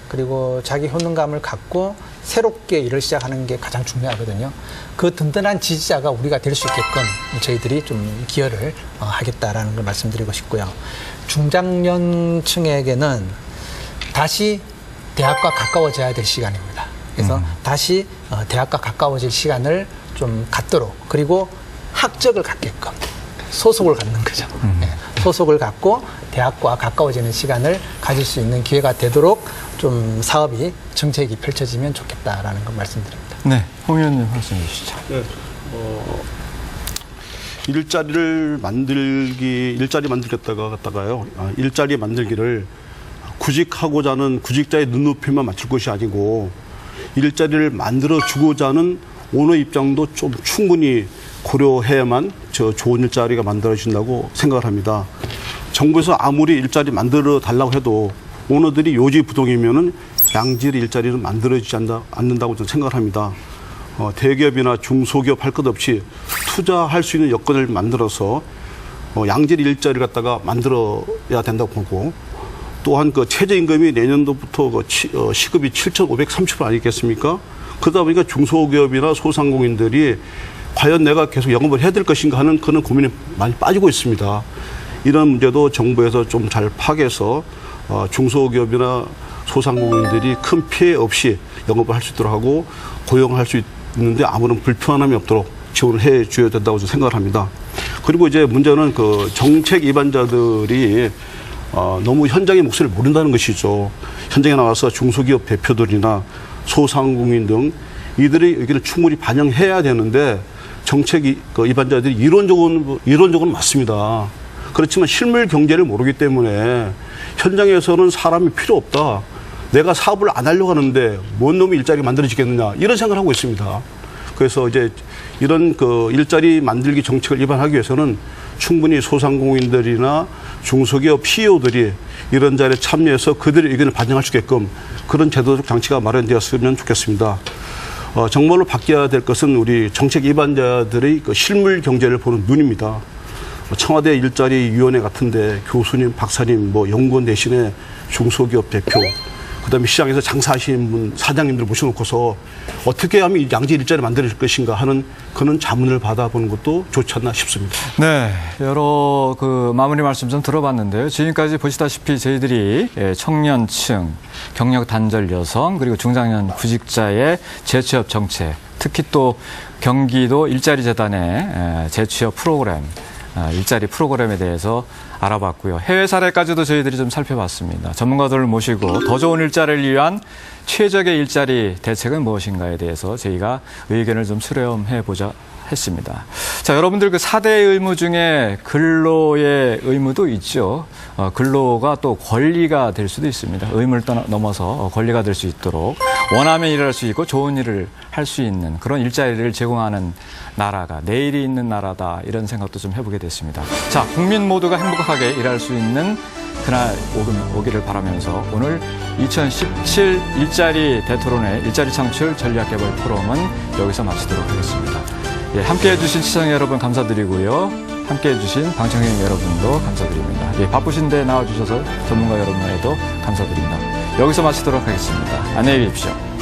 그리고 자기 효능감을 갖고 새롭게 일을 시작하는 게 가장 중요하거든요. 그 든든한 지지자가 우리가 될 수 있게끔 저희들이 좀 기여를 하겠다라는 걸 말씀드리고 싶고요. 중장년층에게는 다시 대학과 가까워져야 될 시간입니다. 그래서 다시 대학과 가까워질 시간을 좀 갖도록, 그리고 학적을 갖게끔 소속을 갖는 거죠. 소속을 갖고 대학과 가까워지는 시간을 가질 수 있는 기회가 되도록 좀 사업이, 정책이 펼쳐지면 좋겠다라는 걸 말씀드립니다. 네, 홍 의원님 말씀해 주시죠. 네, 일자리 만들겠다가 갔다가요. 일자리 만들기를 구직하고자 하는 구직자의 눈높이만 맞출 것이 아니고 일자리를 만들어주고자 하는 오너 입장도 좀 충분히 고려해야만 좋은 일자리가 만들어진다고 생각을 합니다. 정부에서 아무리 일자리 만들어 달라고 해도 오너들이 요지부동이면은 양질 일자리는 만들어지지 않는다고 저는 생각을 합니다. 대기업이나 중소기업 할 것 없이 투자할 수 있는 여건을 만들어서 양질 일자리를 갖다가 만들어야 된다고 보고, 또한 그 최저임금이 내년도부터 시급이 7,530원 아니겠습니까? 그러다 보니까 중소기업이나 소상공인들이 과연 내가 계속 영업을 해야 될 것인가 하는 그런 고민이 많이 빠지고 있습니다. 이런 문제도 정부에서 좀 잘 파악해서 중소기업이나 소상공인들이 큰 피해 없이 영업을 할 수 있도록 하고 고용할 수 있는데 아무런 불편함이 없도록 지원을 해 줘야 된다고 저는 생각을 합니다. 그리고 이제 문제는 그 정책 입안자들이 너무 현장의 목소리를 모른다는 것이죠. 현장에 나와서 중소기업 대표들이나 소상공인 등 이들의 의견을 충분히 반영해야 되는데 정책 입안자들이 이론적으로는 맞습니다. 그렇지만 실물 경제를 모르기 때문에 현장에서는 사람이 필요 없다. 내가 사업을 안 하려고 하는데 뭔 놈이 일자리 만들어지겠느냐, 이런 생각을 하고 있습니다. 그래서 이제 이런 그 일자리 만들기 정책을 입안하기 위해서는 충분히 소상공인들이나 중소기업 CEO들이 이런 자리에 참여해서 그들의 의견을 반영할 수 있게끔 그런 제도적 장치가 마련되었으면 좋겠습니다. 정말로 바뀌어야 될 것은 우리 정책 입안자들의 그 실물 경제를 보는 눈입니다. 청와대 일자리위원회 같은데 교수님, 박사님, 연구원 대신에 중소기업 대표, 그다음에 시장에서 장사하시는 분, 사장님들 모셔놓고서 어떻게 하면 이 양질 일자리 만들어질 것인가 하는 그런 자문을 받아보는 것도 좋지 않나 싶습니다. 네, 여러 마무리 말씀 좀 들어봤는데요. 지금까지 보시다시피 저희들이 청년층, 경력 단절 여성, 그리고 중장년 구직자의 재취업 정책, 특히 또 경기도 일자리 재단의 재취업 프로그램, 일자리 프로그램에 대해서 알아봤고요. 해외 사례까지도 저희들이 좀 살펴봤습니다. 전문가들을 모시고 더 좋은 일자리를 위한 최적의 일자리 대책은 무엇인가에 대해서 저희가 의견을 좀 수렴해보자 했습니다. 자, 여러분들 그 4대 의무 중에 근로의 의무도 있죠. 근로가 또 권리가 될 수도 있습니다. 의무를 넘어서 권리가 될 수 있도록 원하면 일할 수 있고 좋은 일을 할 수 있는 그런 일자리를 제공하는 나라가 내일이 있는 나라다 이런 생각도 좀 해보게 됐습니다. 자, 국민 모두가 행복하게 일할 수 있는 그날 오기를 바라면서 오늘 2017 일자리 대토론회 일자리 창출 전략개발 포럼은 여기서 마치도록 하겠습니다. 예, 함께해 주신 시청자 여러분 감사드리고요. 함께해 주신 방청객 여러분도 감사드립니다. 예, 바쁘신데 나와주셔서 전문가 여러분에도 감사드립니다. 여기서 마치도록 하겠습니다. 안녕히 계십시오.